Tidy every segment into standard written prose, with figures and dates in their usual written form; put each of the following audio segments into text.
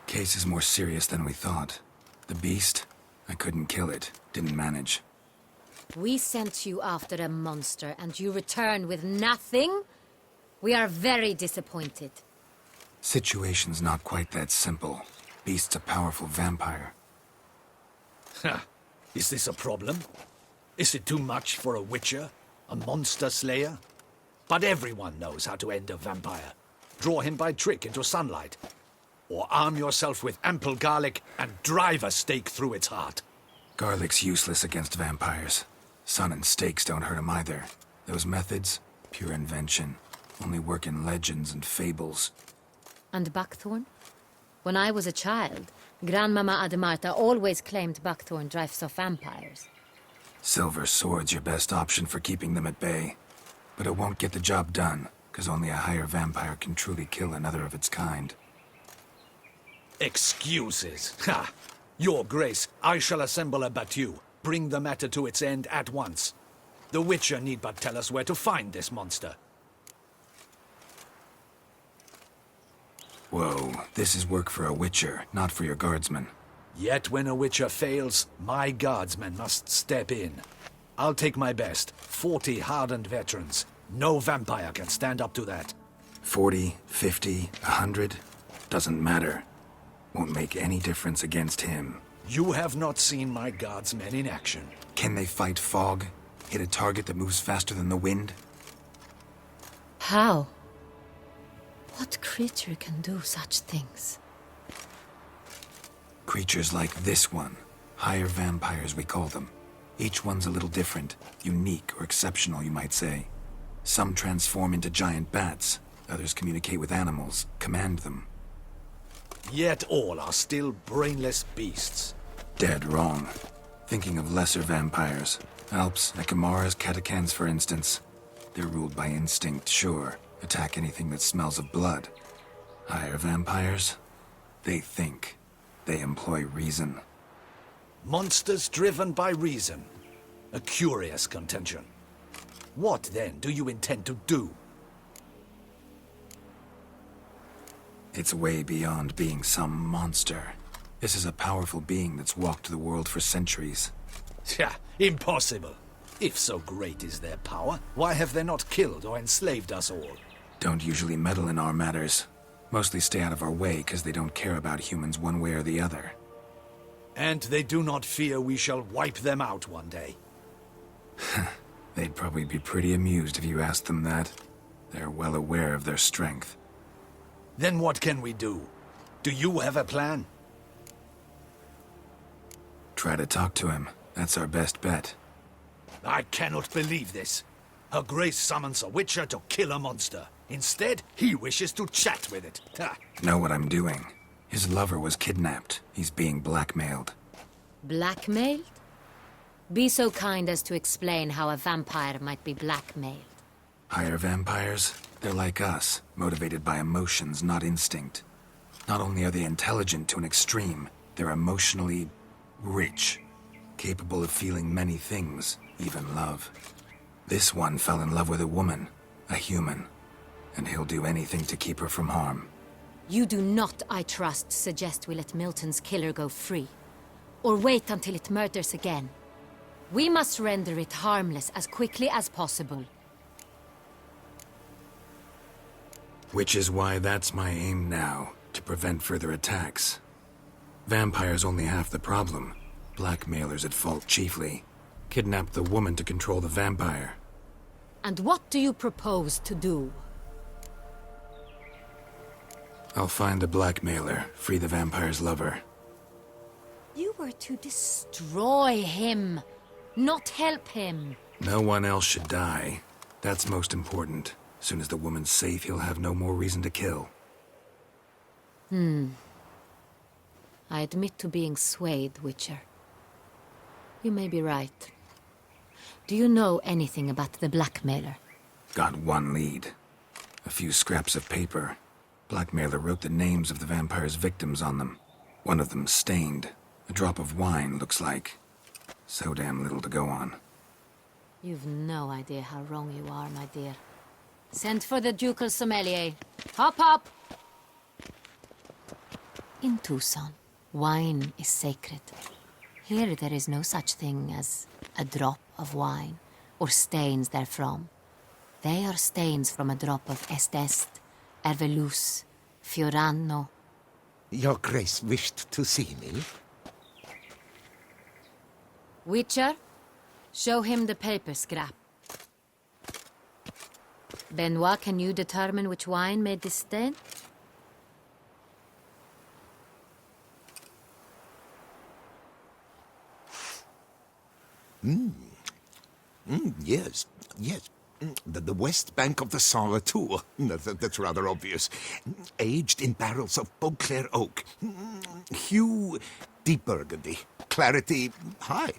Case is more serious than we thought. The beast, I couldn't kill it. Didn't manage. We sent you after a monster, and you return with nothing? We are very disappointed. Situation's not quite that simple. Beast's a powerful vampire. Ha! Is this a problem? Is it too much for a witcher? A monster slayer? But everyone knows how to end a vampire. Draw him by trick into sunlight. Or arm yourself with ample garlic and drive a stake through its heart. Garlic's useless against vampires. Sun and stakes don't hurt him either. Those methods, pure invention. Only work in legends and fables. And buckthorn? When I was a child, Grandmama Ademarta always claimed buckthorn drives off vampires. Silver sword's your best option for keeping them at bay. But it won't get the job done, because only a higher vampire can truly kill another of its kind. Excuses. Ha! Your Grace, I shall assemble a battue. Bring the matter to its end at once. The Witcher need but tell us where to find this monster. Whoa, this is work for a Witcher, not for your guardsmen. Yet when a Witcher fails, my guardsmen must step in. I'll take my best. 40 hardened veterans. No vampire can stand up to that. 40, 50, 100? Doesn't matter. Won't make any difference against him. You have not seen my guardsmen in action. Can they fight fog? Hit a target that moves faster than the wind? How? What creature can do such things? Creatures like this one. Higher vampires, we call them. Each one's a little different. Unique or exceptional, you might say. Some transform into giant bats. Others communicate with animals, command them. Yet all are still brainless beasts. Dead wrong. Thinking of lesser vampires. Alps, Ekamaras, Catacans, for instance. They're ruled by instinct, sure. Attack anything that smells of blood. Higher vampires? They think. They employ reason. Monsters driven by reason. A curious contention. What, then, do you intend to do? It's way beyond being some monster. This is a powerful being that's walked the world for centuries. Yeah, impossible. If so great is their power, why have they not killed or enslaved us all? Don't usually meddle in our matters. Mostly stay out of our way because they don't care about humans one way or the other. And they do not fear we shall wipe them out one day. They'd probably be pretty amused if you asked them that. They're well aware of their strength. Then what can we do? Do you have a plan? Try to talk to him. That's our best bet. I cannot believe this. Her Grace summons a Witcher to kill a monster. Instead, he wishes to chat with it. Ha. Know what I'm doing. His lover was kidnapped. He's being blackmailed. Blackmailed? Be so kind as to explain how a vampire might be blackmailed. Higher vampires? They're like us, motivated by emotions, not instinct. Not only are they intelligent to an extreme, they're emotionally rich. Capable of feeling many things, even love. This one fell in love with a woman, a human. And he'll do anything to keep her from harm. You do not, I trust, suggest we let Milton's killer go free. Or wait until it murders again. We must render it harmless as quickly as possible. Which is why that's my aim now, to prevent further attacks. Vampires only half the problem. Blackmailers at fault chiefly. Kidnapped the woman to control the vampire. And what do you propose to do? I'll find the blackmailer, free the vampire's lover. You were to destroy him, not help him. No one else should die. That's most important. Soon as the woman's safe, he'll have no more reason to kill. I admit to being swayed, Witcher. You may be right. Do you know anything about the blackmailer? Got one lead. A few scraps of paper. Blackmailer wrote the names of the vampire's victims on them. One of them stained. A drop of wine, looks like. So damn little to go on. You've no idea how wrong you are, my dear. Send for the ducal sommelier. Hop, hop! In Tucson, wine is sacred. Here there is no such thing as a drop of wine, or stains therefrom. They are stains from a drop of Estest, Ervelus, Fiorano. Your Grace wished to see me? Witcher, show him the paper scrap. Benoit, can you determine which wine made this stain? Yes, yes. The west bank of the Saint Retour. That's rather obvious. Aged in barrels of Beauclair oak. Hue, deep burgundy. Clarity, high.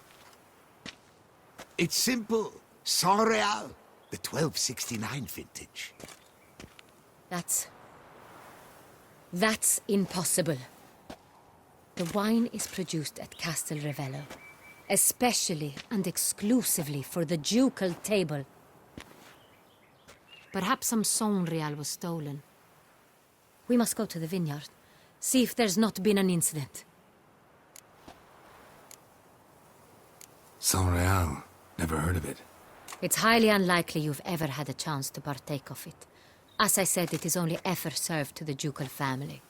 It's simple. Saint Real, the 1269 vintage. That's impossible. The wine is produced at Castel Ravello, especially and exclusively for the ducal table. Perhaps some Saint Real was stolen. We must go to the vineyard, see if there's not been an incident. Saint Real. Never heard of it. It's highly unlikely you've ever had a chance to partake of it. As I said, it is only ever served to the ducal family.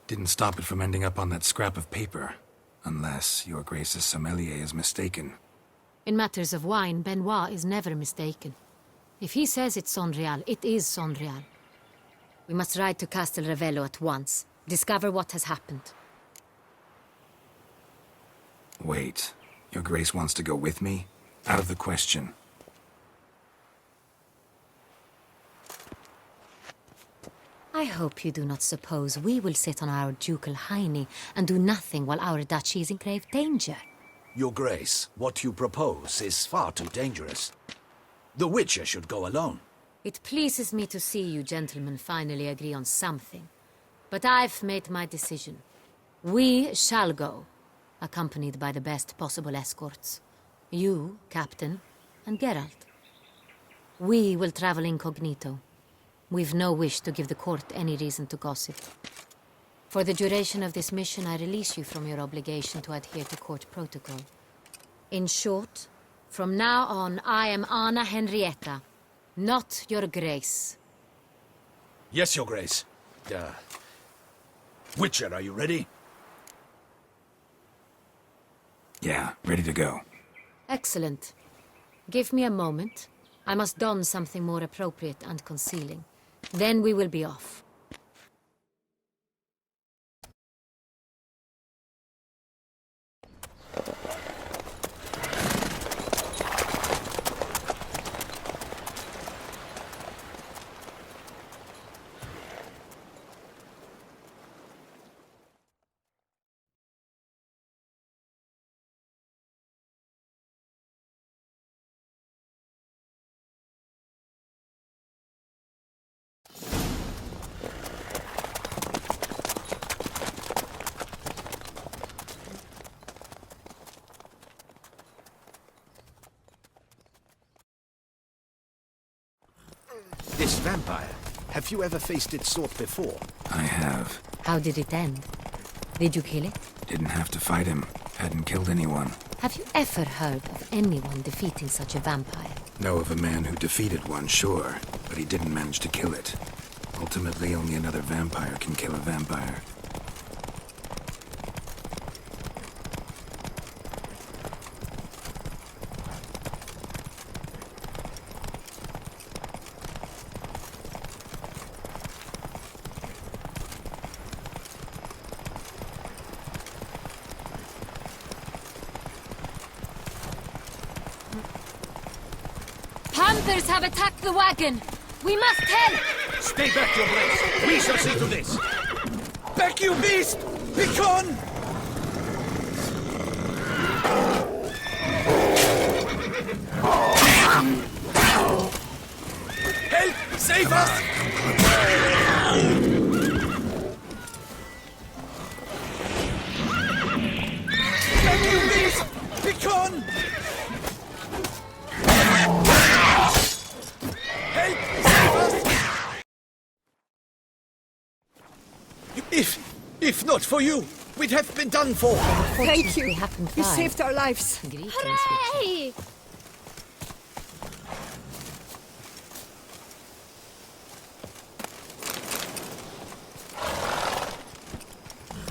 Didn't stop it from ending up on that scrap of paper. Unless your Grace's sommelier is mistaken. In matters of wine, Benoit is never mistaken. If he says it's Saint Real, it is Saint Real. We must ride to Castel Ravello at once. Discover what has happened. Wait. Your Grace wants to go with me? Out of the question. I hope you do not suppose we will sit on our ducal hiney and do nothing while our duchy is in grave danger. Your Grace, what you propose is far too dangerous. The Witcher should go alone. It pleases me to see you gentlemen finally agree on something. But I've made my decision. We shall go, accompanied by the best possible escorts. You, Captain, and Geralt. We will travel incognito. We've no wish to give the court any reason to gossip. For the duration of this mission, I release you from your obligation to adhere to court protocol. In short, from now on, I am Anna Henrietta, not your Grace. Yes, Your Grace. Witcher, are you ready? Yeah, ready to go. Excellent. Give me a moment. I must don something more appropriate and concealing. Then we will be off. This vampire, have you ever faced its sort before? I have. How did it end? Did you kill it? Didn't have to fight him. Hadn't killed anyone. Have you ever heard of anyone defeating such a vampire? Know of a man who defeated one, sure, but he didn't manage to kill it. Ultimately, only another vampire can kill a vampire. Panthers have attacked the wagon! We must help! Stay back, Your Grace. We shall see to this. Back, you beast! Begone! Help! Save us! Back, you beast! Begone! Help! Save us! If not for you, we'd have been done for. Thank you. They happened You fine. saved our lives. Greetings, Hooray!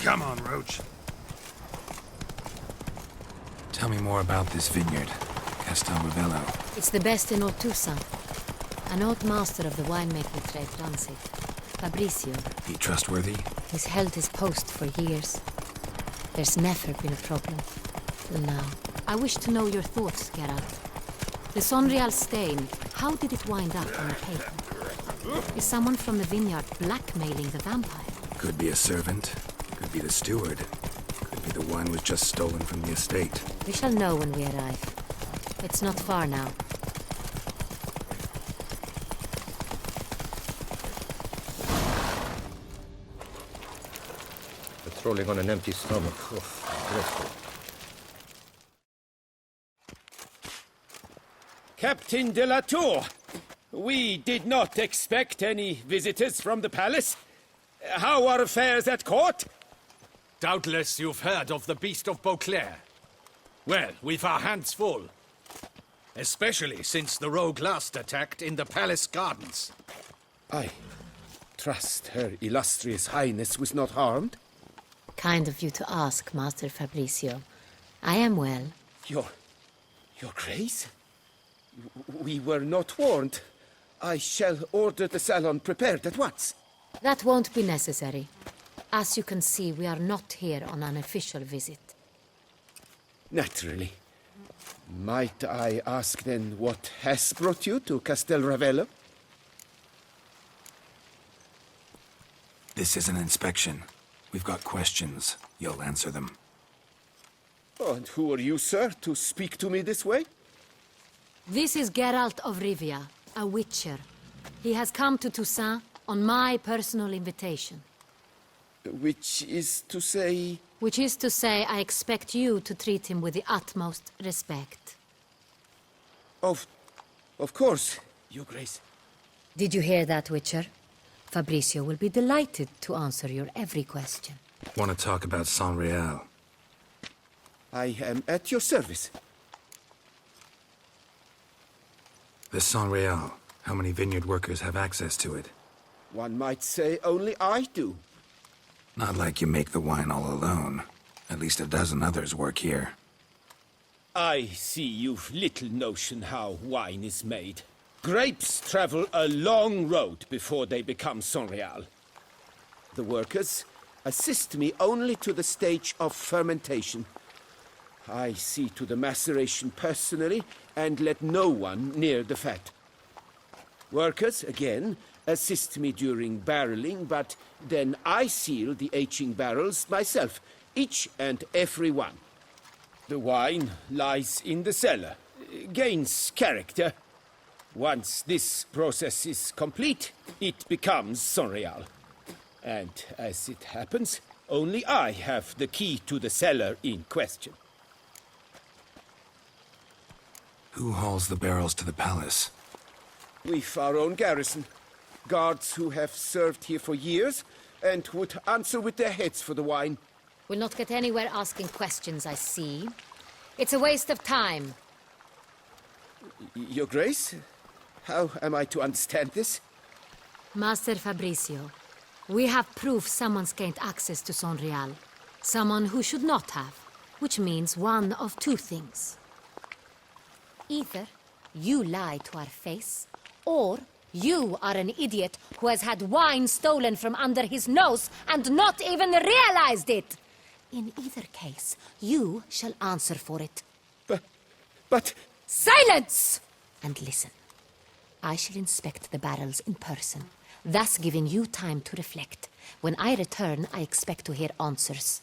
Come on, Roach. Tell me more about this vineyard, Castel Ravello. It's the best in all Toussaint. An old master of the winemaking trade runs it. Fabricio. He trustworthy? He's held his post for years. There's never been a problem. Till now. I wish to know your thoughts, Geralt. The Sonreal stain, how did it wind up on the paper? Is someone from the vineyard blackmailing the vampire? Could be a servant, could be the steward, could be the wine was just stolen from the estate. We shall know when we arrive. It's not far now. Patrolling on an empty stomach. Oh, dreadful. Captain de la Tour, we did not expect any visitors from the palace. How are affairs at court? Doubtless you've heard of the Beast of Beauclair. Well, we've our hands full. Especially since the rogue last attacked in the palace gardens. I trust Her Illustrious Highness was not harmed. Kind of you to ask, Master Fabricio. I am well. Your Grace? We were not warned. I shall order the salon prepared at once. That won't be necessary. As you can see, we are not here on an official visit. Naturally. Might I ask then what has brought you to Castel Ravello? This is an inspection. We've got questions. You'll answer them. Oh, and who are you, sir, to speak to me this way? This is Geralt of Rivia, a witcher. He has come to Toussaint on my personal invitation. Which is to say... Which is to say, I expect you to treat him with the utmost respect. Of course, Your Grace. Did you hear that, Witcher? Fabricio will be delighted to answer your every question. Want to talk about Sonreal? I am at your service. The Sonreal. How many vineyard workers have access to it? One might say only I do. Not like you make the wine all alone. At least a dozen others work here. I see you've little notion how wine is made. Grapes travel a long road before they become Sonreal. The workers assist me only to the stage of fermentation. I see to the maceration personally and let no one near the fat. Workers, again, assist me during barreling, but then I seal the aging barrels myself, each and every one. The wine lies in the cellar, gains character. Once this process is complete, it becomes Sonreal. And as it happens, only I have the key to the cellar in question. Who hauls the barrels to the palace? We've our own garrison. Guards who have served here for years and would answer with their heads for the wine. We'll not get anywhere asking questions, I see. It's a waste of time. Your Grace? How am I to understand this? Master Fabricio, we have proof someone's gained access to Sonreal. Someone who should not have, which means one of two things. Either you lie to our face, or you are an idiot who has had wine stolen from under his nose and not even realized it. In either case, you shall answer for it. But... Silence! And listen. I shall inspect the barrels in person, thus giving you time to reflect. When I return, I expect to hear answers.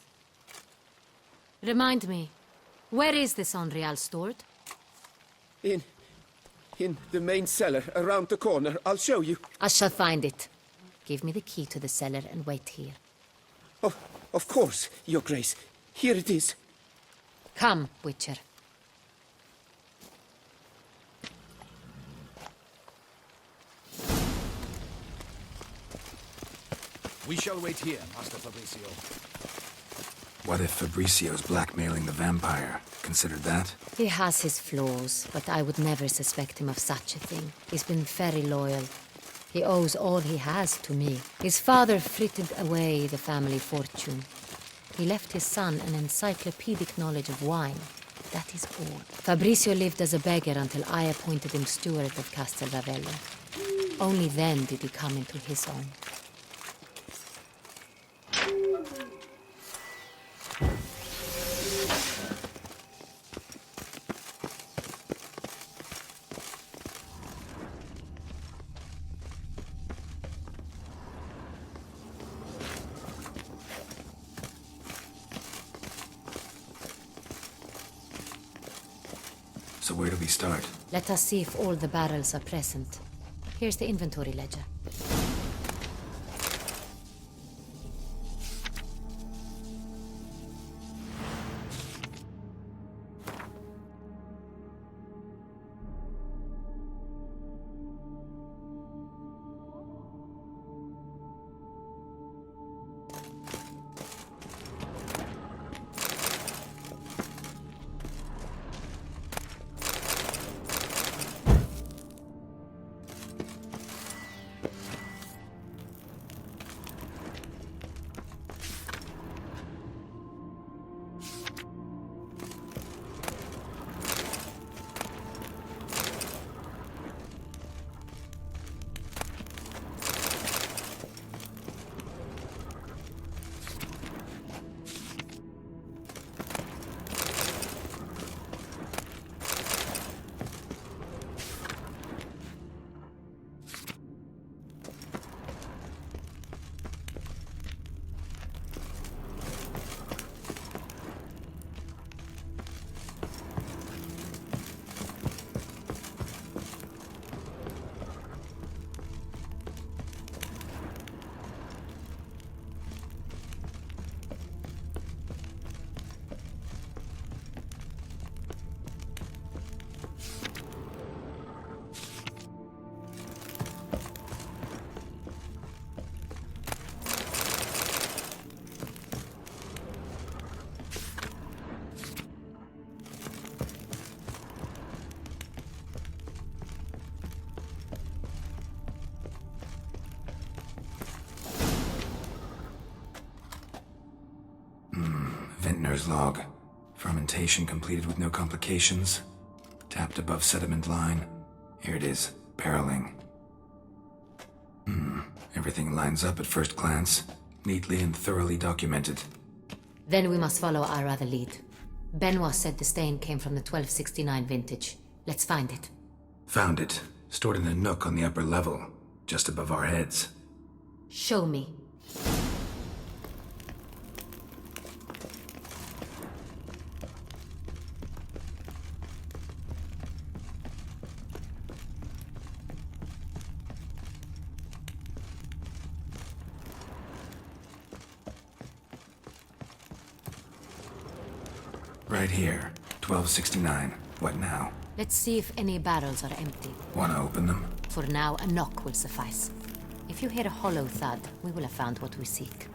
Remind me, where is the Sonreal stored? In the main cellar, around the corner. I'll show you. I shall find it. Give me the key to the cellar and wait here. Oh, of course, Your Grace. Here it is. Come, Witcher. We shall wait here, Master Fabricio. What if Fabricio's blackmailing the vampire? Considered that? He has his flaws, but I would never suspect him of such a thing. He's been very loyal. He owes all he has to me. His father frittered away the family fortune. He left his son an encyclopedic knowledge of wine. That is all. Fabricio lived as a beggar until I appointed him steward of Castel Ravello. Only then did he come into his own. So where do we start? Let us see if all the barrels are present. Here's the inventory ledger. Vintner's log. Fermentation completed with no complications. Tapped above sediment line. Here it is. Barreling. Everything lines up at first glance. Neatly and thoroughly documented. Then we must follow our other lead. Benoit said the stain came from the 1269 vintage. Let's find it. Found it. Stored in a nook on the upper level. Just above our heads. Show me. Right here. 1269. What now? Let's see if any barrels are empty. Wanna open them? For now, a knock will suffice. If you hear a hollow thud, we will have found what we seek.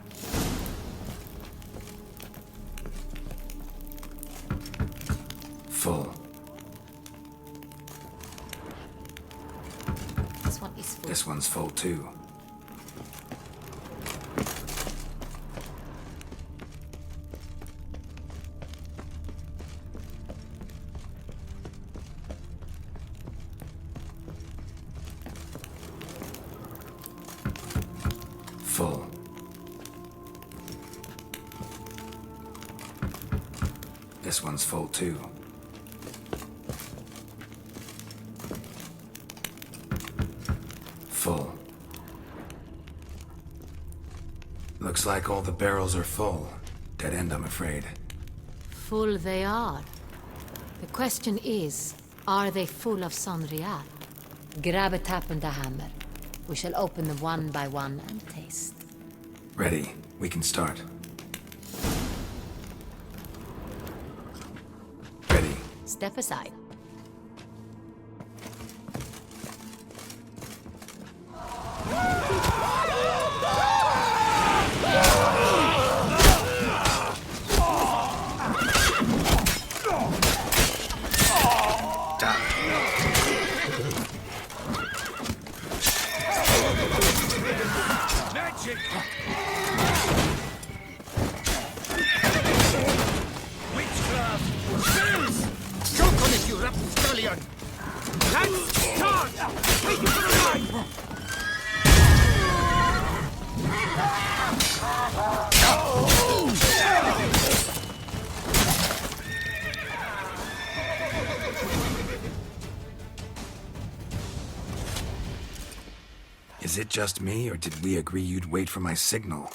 Full. This one is full. This one's full too. Full. This one's full too. Full. Looks like all the barrels are full. Dead end, I'm afraid. Full they are. The question is, are they full of Sonrial? Grab a tap and a hammer. We shall open them one by one and taste. Ready. We can start. Ready. Step aside. Magic! Witchcraft! Spells! Choke on it, you rapscallion! Let's charge! Take it for a ride! Is it just me, or did we agree you'd wait for my signal?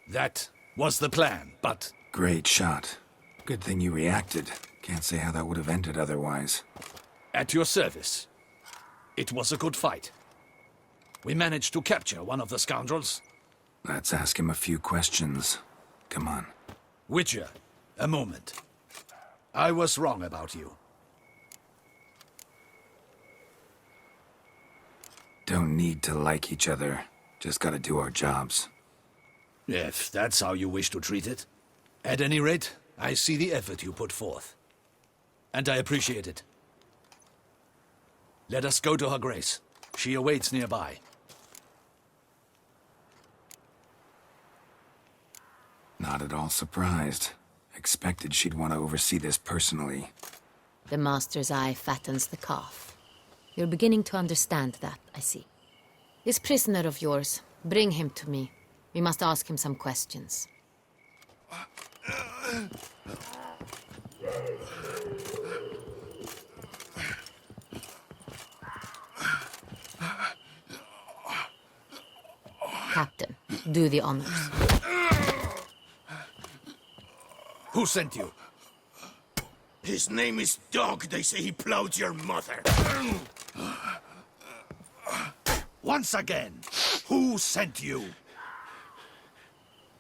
That was the plan, but Great shot. Good thing you reacted. Can't say how that would have ended otherwise. at your service. It was a good fight. We managed to capture one of the scoundrels. Let's ask him a few questions. Come on. Witcher, a moment. I was wrong about you. Don't need to like each other. Just gotta do our jobs. If that's how you wish to treat it. At any rate, I see the effort you put forth. And I appreciate it. Let us go to her grace. She awaits nearby. Not at all surprised. Expected she'd want to oversee this personally. The master's eye fattens the calf. You're beginning to understand that, I see. This prisoner of yours, bring him to me. We must ask him some questions. Captain, do the honors. Who sent you? His name is Dog. They say he plowed your mother. Once again, who sent you?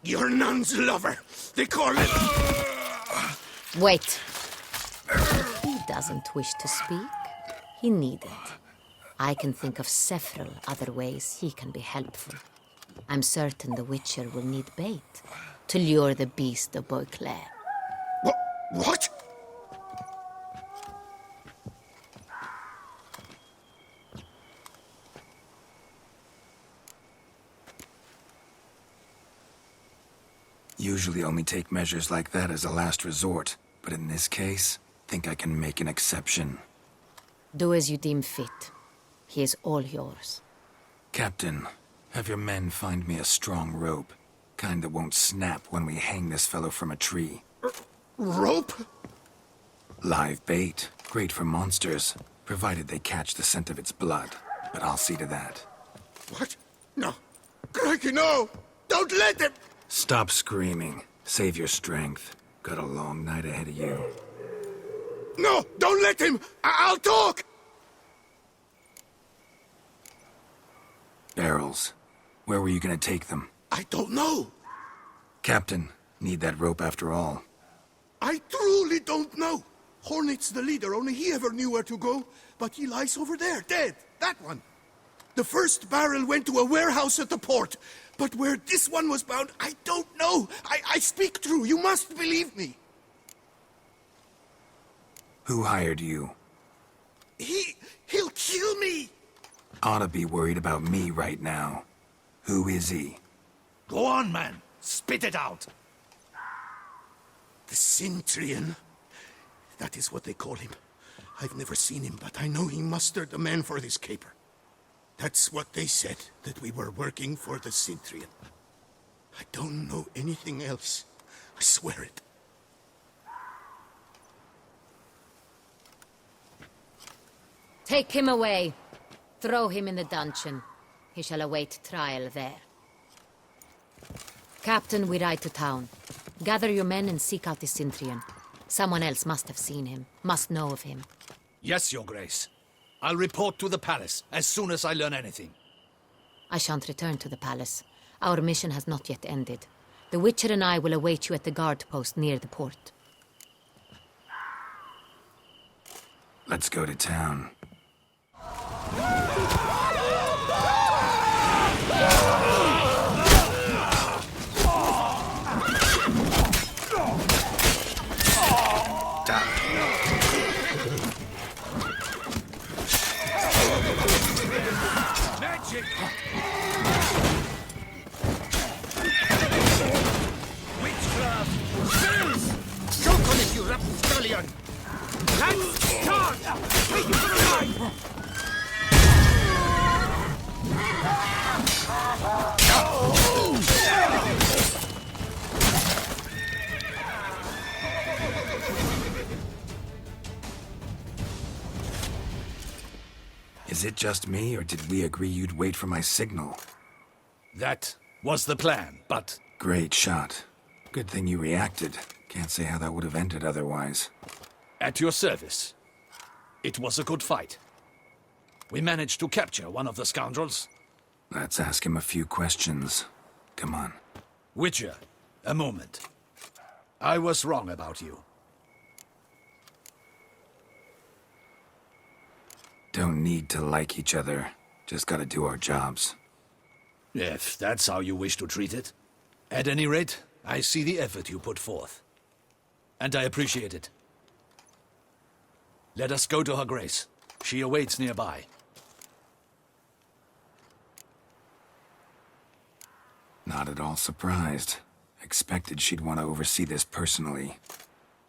Your nun's lover. They call it... Wait. If he doesn't wish to speak, he needn't. I can think of several other ways he can be helpful. I'm certain the Witcher will need bait to lure the beast of Beauclair. What? Usually only take measures like that as a last resort, but in this case, think I can make an exception. Do as you deem fit. He is all yours. Captain, have your men find me a strong rope. Kind that won't snap when we hang this fellow from a tree. Rope? Live bait. Great for monsters, provided they catch the scent of its blood. But I'll see to that. What? No. Crikey, no! Don't let them... Stop screaming. Save your strength. Got a long night ahead of you. No! Don't let him! I'll talk! Barrels. Where were you gonna take them? I don't know. Captain, need that rope after all. I truly don't know. Hornet's the leader, only he ever knew where to go. But he lies over there, dead. That one. The first barrel went to a warehouse at the port. But where this one was bound, I don't know. I speak true. You must believe me. Who hired you? He'll kill me. Oughta be worried about me right now. Who is he? Go on, man. Spit it out. The Cintrian. That is what they call him. I've never seen him, but I know he mustered the men for this caper. That's what they said, that we were working for the Cintrian. I don't know anything else. I swear it. Take him away. Throw him in the dungeon. He shall await trial there. Captain, we ride to town. Gather your men and seek out the Cintrian. Someone else must have seen him, must know of him. Yes, Your Grace. I'll report to the palace as soon as I learn anything. I shan't return to the palace. Our mission has not yet ended. The Witcher and I will await you at the guard post near the port. Let's go to town. Magic! it just me, or did we agree you'd wait for my signal? That was the plan, but Great shot. Good thing you reacted. Can't say how that would have ended otherwise. at your service. It was a good fight. We managed to capture one of the scoundrels. Let's ask him a few questions. Come on. Witcher, a moment. I was wrong about you. Don't need to like each other. Just gotta do our jobs. If that's how you wish to treat it. At any rate, I see the effort you put forth. And I appreciate it. Let us go to her grace. She awaits nearby. Not at all surprised. Expected she'd want to oversee this personally.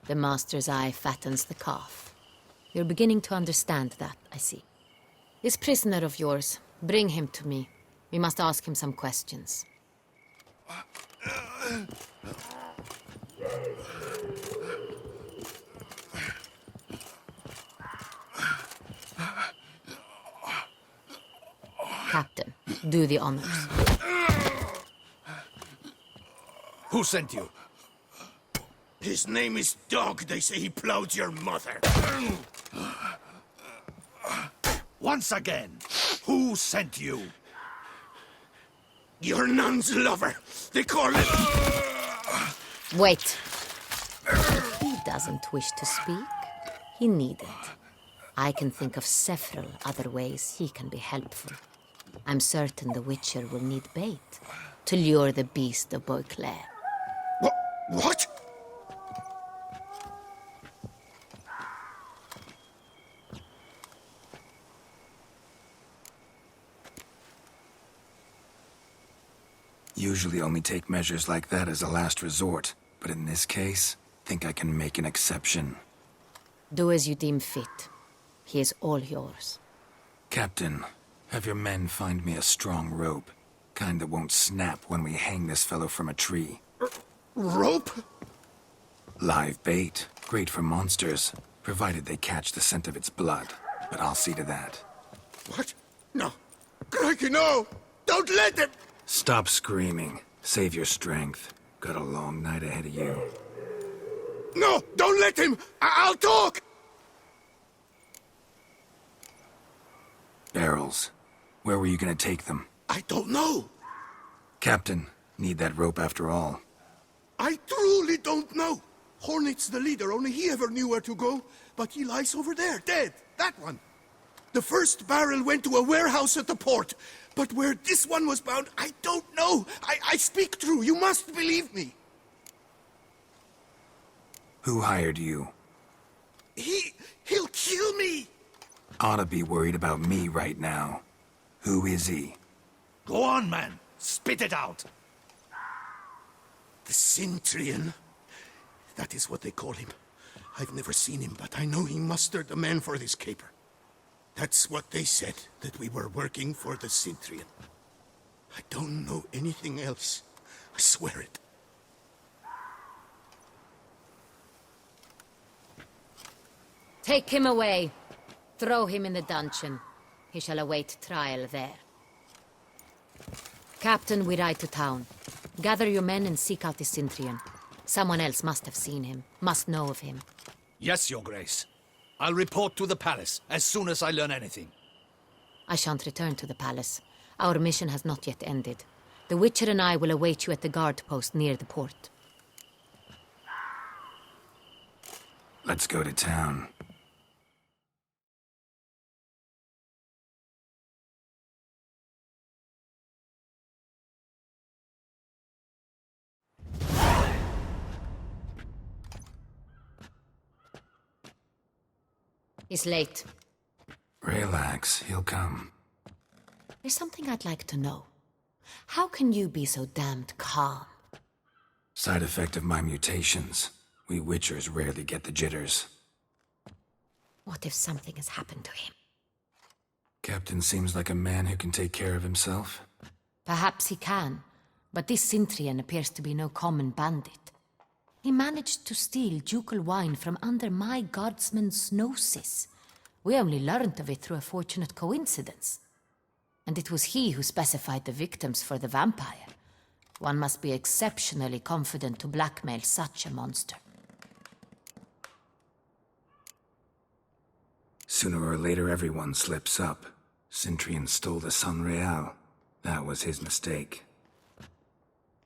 The master's eye fattens the calf. You're beginning to understand that, I see. This prisoner of yours, bring him to me. We must ask him some questions. Captain, do the honors. Who sent you? His name is Dog. They say he plowed your mother. Once again, who sent you? Your nun's lover. They call it... Wait. If he doesn't wish to speak, he needn't. I can think of several other ways he can be helpful. I'm certain the Witcher will need bait to lure the beast of Beauclair. What? Usually only take measures like that as a last resort, but in this case, think I can make an exception. Do as you deem fit. He is all yours. Captain, have your men find me a strong rope. Kind that won't snap when we hang this fellow from a tree. Rope? Live bait. Great for monsters, provided they catch the scent of its blood. But I'll see to that. What? No. Crikey, no! Don't let him! Stop screaming. Save your strength. Got a long night ahead of you. No! Don't let him! I'll talk! Barrels. Where were you gonna take them? I don't know. Captain, need that rope after all. I truly don't know. Hornet's the leader, only he ever knew where to go. But he lies over there, dead. That one. The first barrel went to a warehouse at the port. But where this one was bound, I don't know. I speak true. You must believe me. Who hired you? He'll kill me. Ought to be worried about me right now. Who is he? Go on, man. Spit it out. The Cintrian. That is what they call him. I've never seen him, but I know he mustered the men for this caper. That's what they said, that we were working for the Cintrian. I don't know anything else. I swear it. Take him away. Throw him in the dungeon. He shall await trial there. Captain, we ride to town. Gather your men and seek out the Cintrian. Someone else must have seen him, must know of him. Yes, Your Grace. I'll report to the palace as soon as I learn anything. I shan't return to the palace. Our mission has not yet ended. The Witcher and I will await you at the guard post near the port. Let's go to town. He's late. Relax, he'll come. There's something I'd like to know. How can you be so damned calm? Side effect of my mutations. We Witchers rarely get the jitters. What if something has happened to him? Captain seems like a man who can take care of himself. Perhaps he can, but this Cintrian appears to be no common bandit. He managed to steal ducal wine from under my guardsman's noses. We only learned of it through a fortunate coincidence. And it was he who specified the victims for the vampire. One must be exceptionally confident to blackmail such a monster. Sooner or later, everyone slips up. Cintrian stole the San Real. That was his mistake.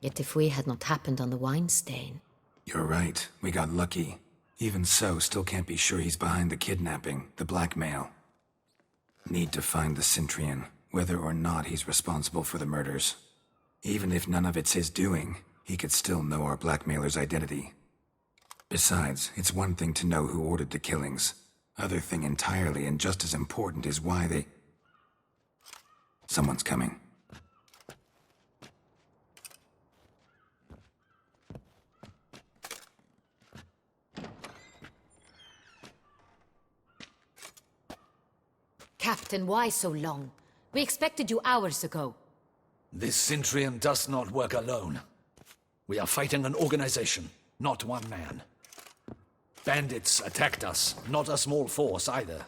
Yet if we had not happened on the wine stain... You're right. We got lucky. Even so, still can't be sure he's behind the kidnapping, the blackmail. Need to find the Cintrian, whether or not he's responsible for the murders. Even if none of it's his doing, he could still know our blackmailer's identity. Besides, it's one thing to know who ordered the killings. Other thing entirely, and just as important, is why they... Someone's coming. Captain, why so long? We expected you hours ago. This Cintrian does not work alone. We are fighting an organization, not one man. Bandits attacked us, not a small force either.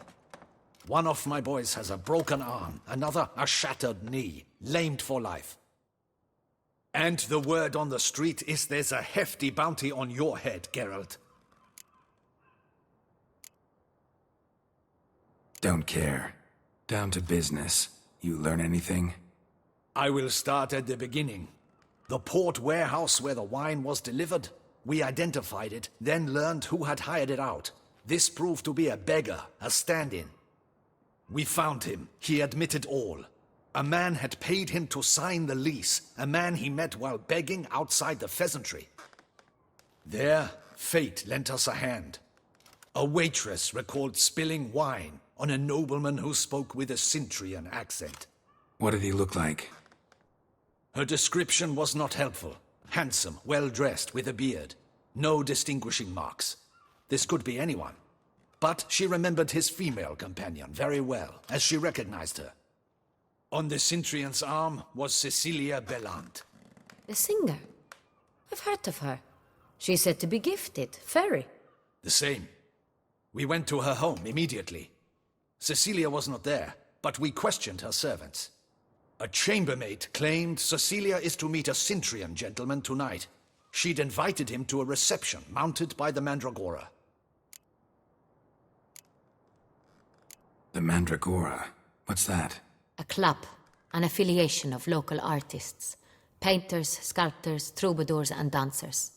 One of my boys has a broken arm, another a shattered knee, lamed for life. And the word on the street is there's a hefty bounty on your head, Geralt. Don't care. Down to business. You learn anything? I will start at the beginning. The port warehouse where the wine was delivered. We identified it, then learned who had hired it out. This proved to be a beggar, a stand-in. We found him. He admitted all. A man had paid him to sign the lease, a man he met while begging outside the pheasantry. There, fate lent us a hand. A waitress recalled spilling wine on a nobleman who spoke with a Cintrian accent. What did he look like? Her description was not helpful. Handsome, well-dressed, with a beard. No distinguishing marks. This could be anyone. But she remembered his female companion very well, as she recognized her. On the Cintrian's arm was Cecilia Bellant. The singer? I've heard of her. She's said to be gifted, fairy. The same. We went to her home immediately. Cecilia was not there, but we questioned her servants. A chambermaid claimed Cecilia is to meet a Cintrian gentleman tonight. She'd invited him to a reception mounted by the Mandragora. The Mandragora? What's that? A club, an affiliation of local artists. Painters, sculptors, troubadours and dancers.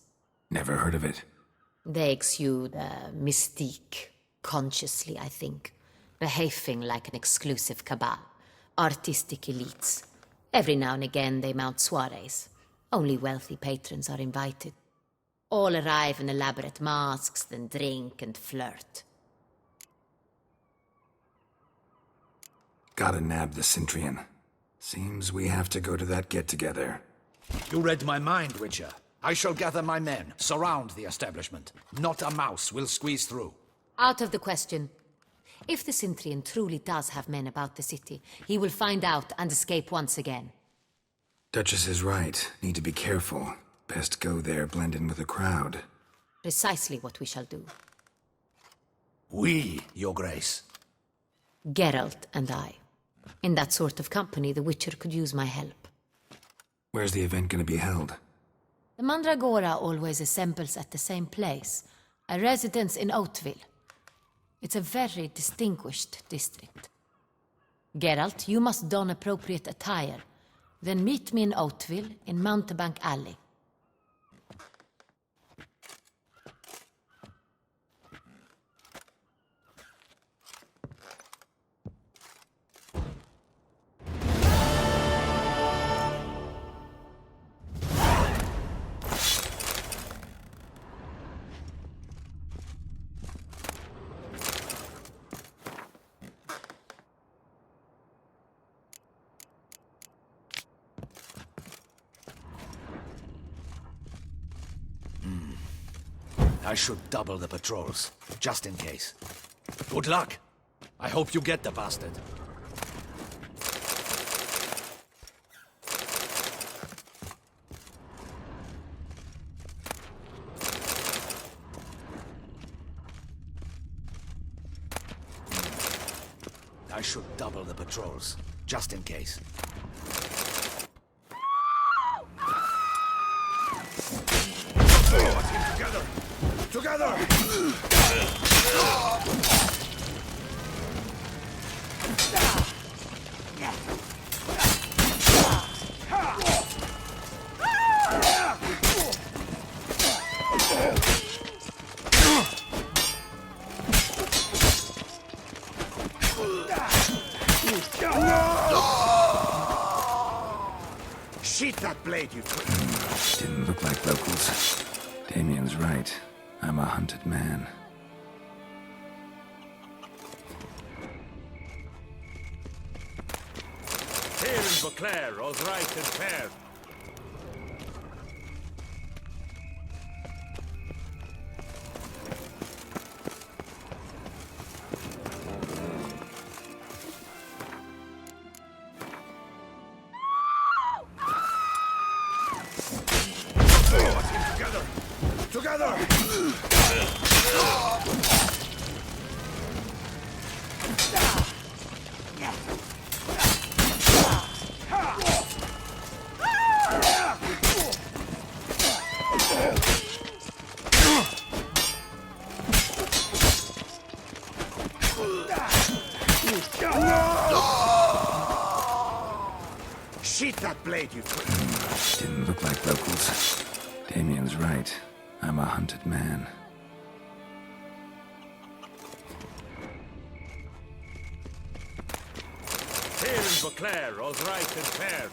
Never heard of it. They exude mystique, consciously, I think. Behaving like an exclusive cabal. Artistic elites. Every now and again they mount soirees. Only wealthy patrons are invited. All arrive in elaborate masks, then drink and flirt. Gotta nab the Cintrian. Seems we have to go to that get-together. You read my mind, Witcher. I shall gather my men, surround the establishment. Not a mouse will squeeze through. Out of the question. If the Cintrian truly does have men about the city, he will find out and escape once again. Duchess is right. Need to be careful. Best go there, blend in with the crowd. Precisely what we shall do. We, Your Grace. Geralt and I. In that sort of company, the Witcher could use my help. Where's the event gonna be held? The Mandragora always assembles at the same place, a residence in Oatville. It's a very distinguished district. Geralt, you must don appropriate attire. Then meet me in Oatville, in Mountebank Alley. I should double the patrols, just in case. Good luck. I hope you get the bastard. should double the patrols, just in case. Together! Together! Sheath that blade, you twin! Didn't look like locals. Damien's right. I'm a hunted man. Here in Beauclair, all's right and fair. Together! Sheath that blade, you twin! Didn't look like locals. Damien's right. I'm a hunted man. Here in Beauclair, all's right and fair.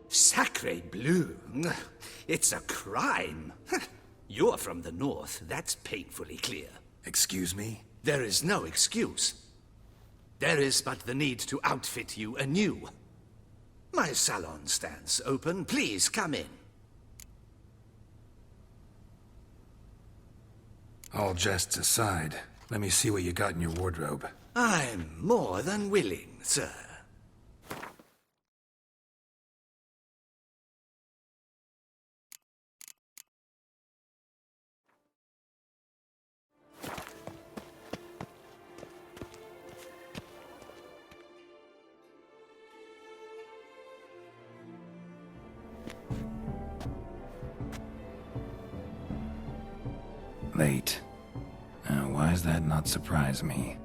Sacre bleu! It's a crime! You're from the north, that's painfully clear. Excuse me? There is no excuse. There is but the need to outfit you anew. My salon stands open. Please come in. All jests aside, let me see what you got in your wardrobe. I'm more than willing, sir. Late. Why does that not surprise me?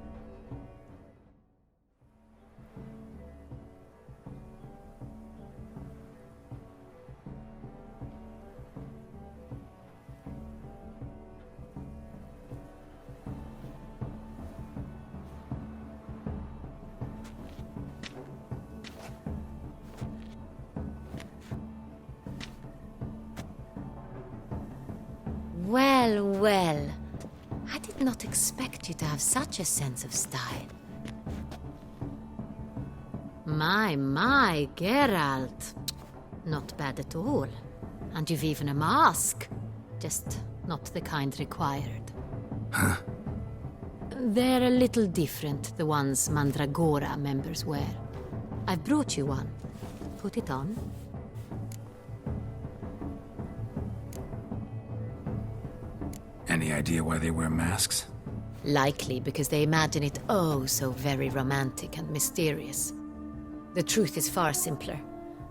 Well, well. I did not expect you to have such a sense of style. My, Geralt. Not bad at all. And you've even a mask. Just not the kind required. Huh? They're a little different, the ones Mandragora members wear. I've brought you one. Put it on. Any idea why they wear masks? Likely because they imagine it oh so very romantic and mysterious. The truth is far simpler.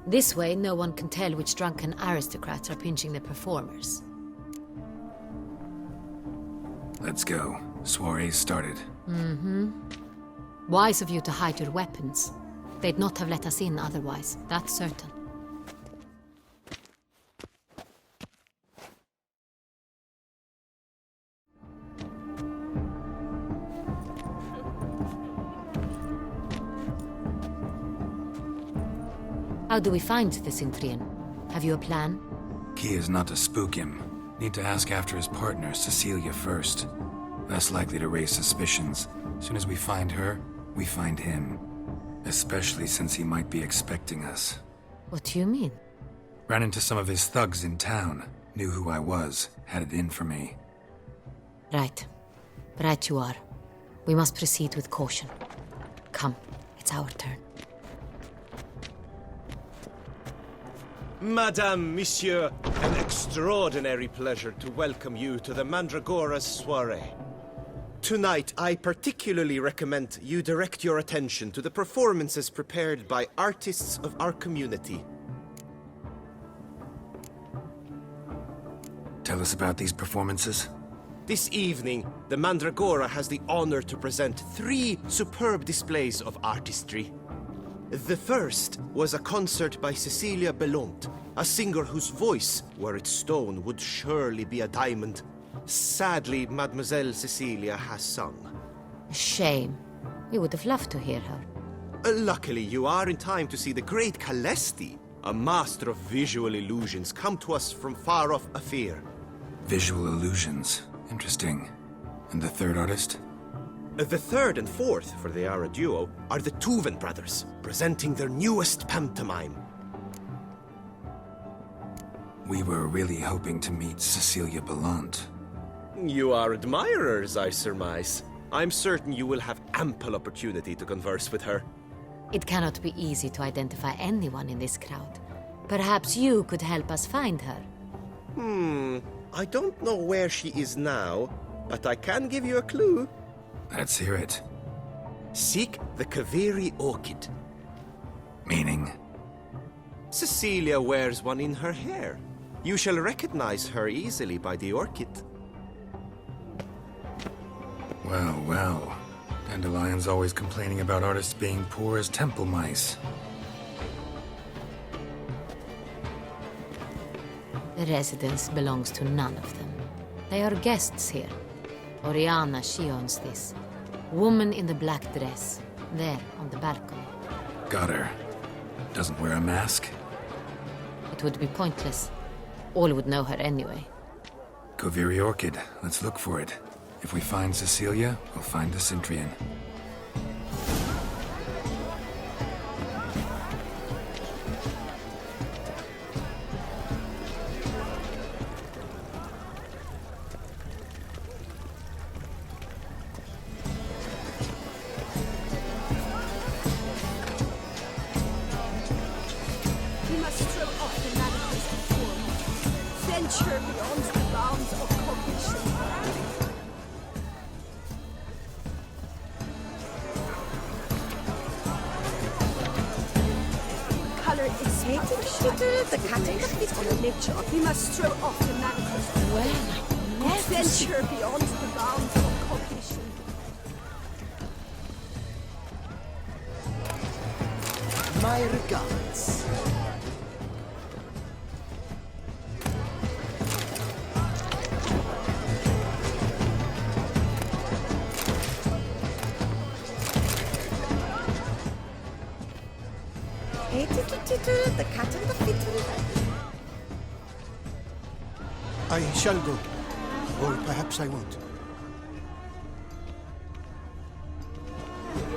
This way, no one can tell which drunken aristocrats are pinching the performers. Let's go. Soiree's started. Wise of you to hide your weapons. They'd not have let us in otherwise, that's certain. How do we find the Cintrian? Have you a plan? Key is not to spook him. Need to ask after his partner, Cecilia, first. Less likely to raise suspicions. Soon as we find her, we find him. Especially since he might be expecting us. What do you mean? Ran into some of his thugs in town. Knew who I was. Had it in for me. Right. Right you are. We must proceed with caution. Come, it's our turn. Madame, Monsieur, an extraordinary pleasure to welcome you to the Mandragora's soiree. Tonight, I particularly recommend you direct your attention to the performances prepared by artists of our community. Tell us about these performances. This evening, the Mandragora has the honor to present 3 superb displays of artistry. The first was a concert by Cecilia Belont, a singer whose voice, were it stone, would surely be a diamond. Sadly, Mademoiselle Cecilia has sung. A shame. We would have loved to hear her. Luckily, you are in time to see the great Calesti, a master of visual illusions, come to us from far off Afir. Visual illusions. Interesting. And the third artist? The third and fourth, for they are a duo, are the Tuven brothers, presenting their newest pantomime. We were really hoping to meet Cecilia Bellant. You are admirers, I surmise. I'm certain you will have ample opportunity to converse with her. It cannot be easy to identify anyone in this crowd. Perhaps you could help us find her. I don't know where she is now, but I can give you a clue. Let's hear it. Seek the Kaveri orchid. Meaning? Cecilia wears one in her hair. You shall recognize her easily by the orchid. Well, well. Dandelion's always complaining about artists being poor as temple mice. The residence belongs to none of them. They are guests here. Oriana, she owns this. Woman in the black dress. There, on the balcony. Got her. Doesn't wear a mask? It would be pointless. All would know her anyway. Koviri Orchid. Let's look for it. If we find Cecilia, we'll find the Cintrian. We must throw off the manacles of form, venture beyond the bounds of cognition. Color is the cat on the nature of. We must throw off the manacles of form, venture beyond the bounds of cognition. My regards. The cat and the fiddle. I shall go. Or perhaps I won't.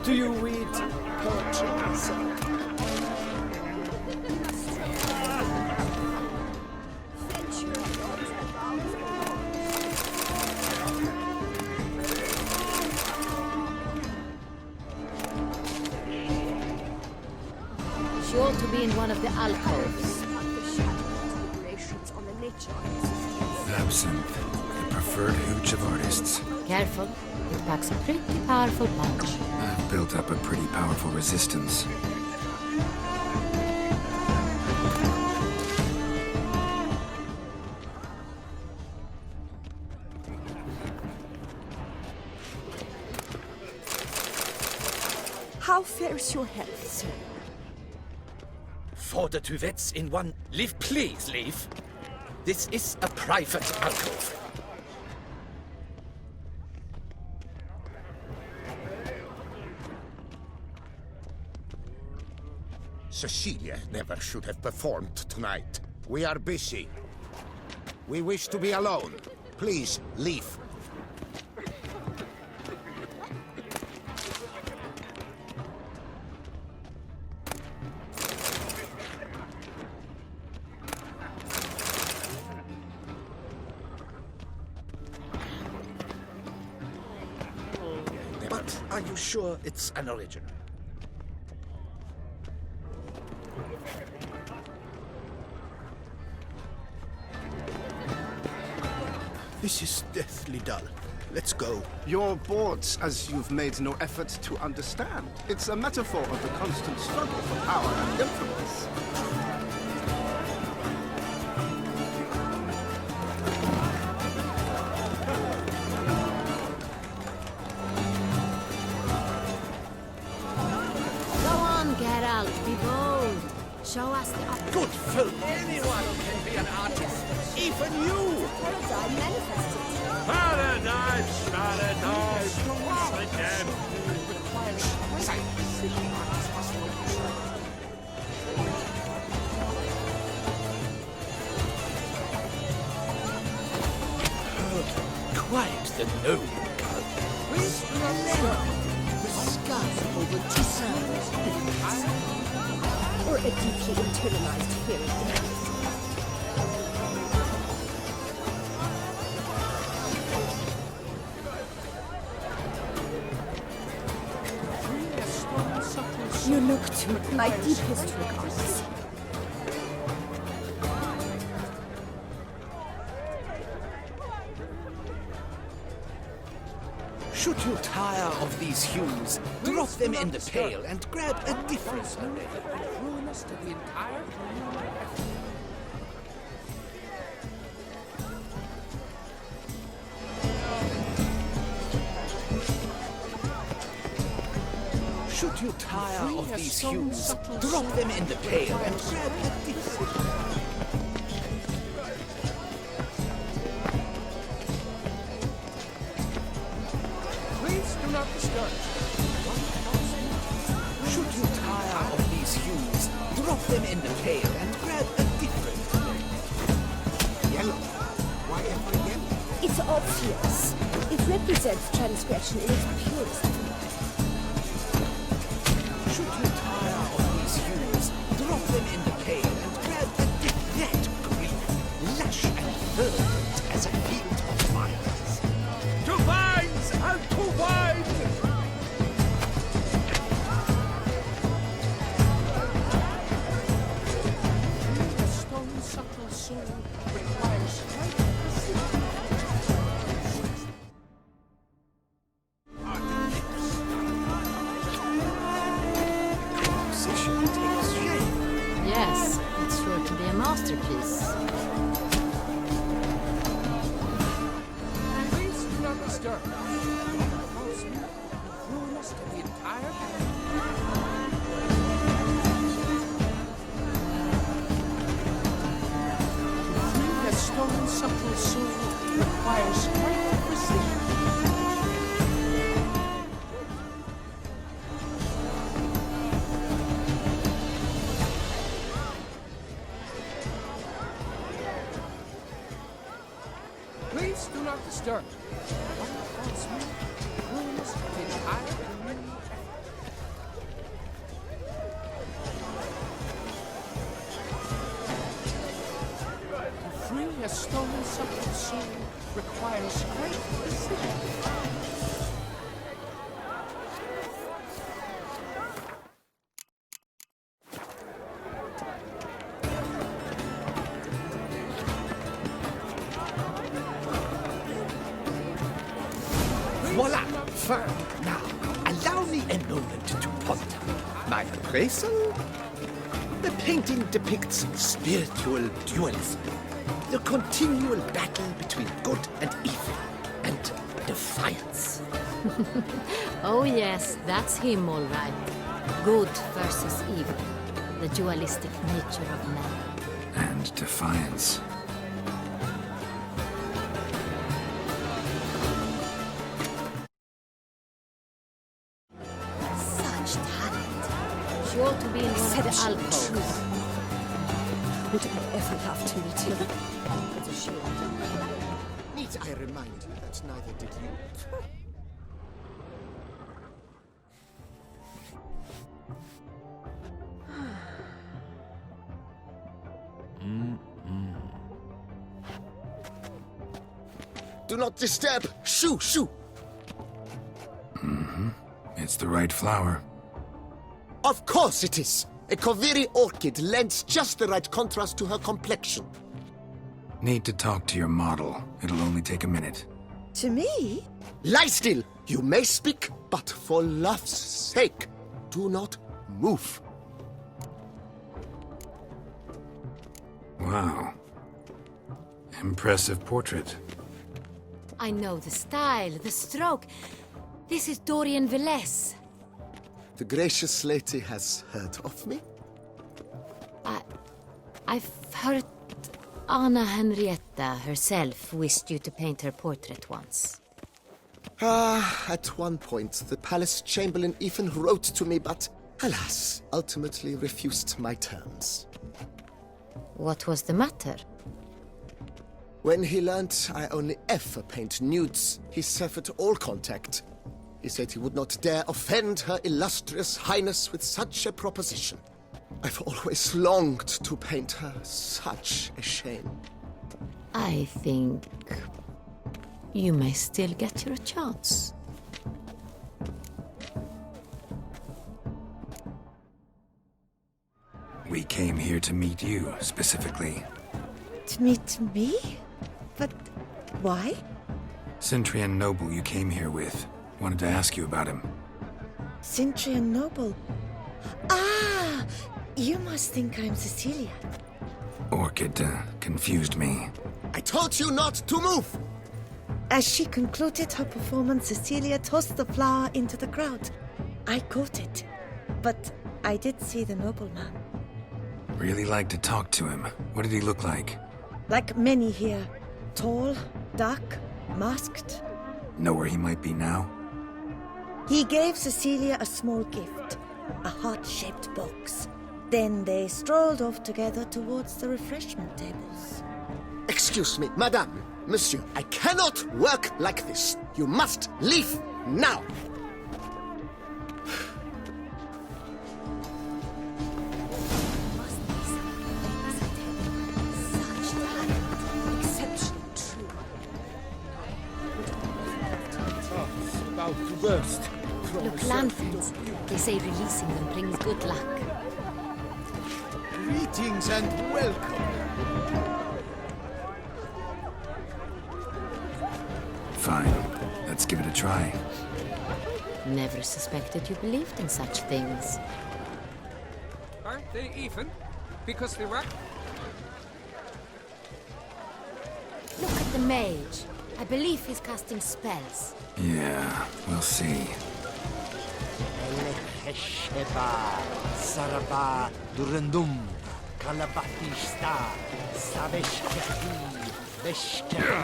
Do you read poetry, sir? She ought to be in one of the alcoves. Absinthe. The preferred hooch of artists. Careful, it packs a pretty powerful punch. I've built up a pretty powerful resistance. How fares your health, sir? For the Tuvets in one... Leave, please, leave. This is a private alcove. Cecilia never should have performed tonight. We are busy. We wish to be alone. Please, leave. But are you sure it's an original? This is deathly dull. Let's go. You're bored, as you've made no effort to understand. It's a metaphor of the constant struggle for power and influence. Go on, Geralt, be bold. Show us the up. Good film! Anyone can be an artist, even you! Paradigm manifested. Paradise, paradise, once again. Quite the noble cult. Discuss over two sounds. Or a deeply internalized fear of death. You look to my deepest regards. Should you tire of these hues, drop them in the pail and grab a different array. Should you tire of these hues, drop them in the pail and grab a different. Please do not disturb. Should you tire of these hues, drop them in the pail and grab a different. Yellow. Why ever yellow? It's obvious. It represents transgression in its purest form. Should you tire of these hues, drop them in the pail and grab a that green, lush and verdant as a field of vines. To vines and to wine! The stone subtle soul requires great precision. Composition takes shape. Yes, it's sure to be a masterpiece. Please do not disturb. False move and ruinous to the entire To free the stone subtle soul requires great precision. Please do not disturb. False move and ruinous to the entire community. To free a stolen subtle soul requires great precision. Voila! Fine. Now, allow me a moment to ponder. My appraisal? The painting depicts spiritual dualism, the continual battle between good and evil, and defiance. Oh yes, that's him all right. Good versus evil. The dualistic nature of man. And defiance. Such talent. ought to be in one of the alcoves. Would I ever have to meet you? It's a shame. Need I remind you that neither did you? Do not disturb! Shoo! Shoo! It's the right flower. Of course it is! A Koviri orchid lends just the right contrast to her complexion. Need to talk to your model. It'll only take a minute. To me? Lie still! You may speak, but for love's sake, do not move. Wow. Impressive portrait. I know the style, the stroke. This is Dorian Velez. The gracious lady has heard of me? I've heard Anna Henrietta herself wished you to paint her portrait once. At one point, the palace chamberlain even wrote to me, but alas, ultimately refused my terms. What was the matter? When he learnt I only ever paint nudes, he severed all contact. He said he would not dare offend her illustrious highness with such a proposition. I've always longed to paint her. Such a shame. I think you may still get your chance. We came here to meet you, specifically. To meet me? But why? Cintrian Noble you came here with. Wanted to ask you about him. Cintrian Noble. Ah! You must think I'm Cecilia. Orchid confused me. I told you not to move! As she concluded her performance, Cecilia tossed the flower into the crowd. I caught it. But I did see the nobleman. Really like to talk to him. What did he look like? Like many here. Tall, dark, masked. Know where he might be now? He gave Cecilia a small gift, a heart-shaped box. Then they strolled off together towards the refreshment tables. Excuse me, madame, monsieur, I cannot work like this. You must leave now. About to burst. Look, lanterns. They say releasing them brings good luck. Greetings and welcome. Fine. Let's give it a try. Never suspected you believed in such things. Aren't they even? Because they were... Look at the mage. I believe he's casting spells. Yeah, we'll see. Sheba, Saraba, Durandum, Kalabatista, Saveshkati, Veshkati.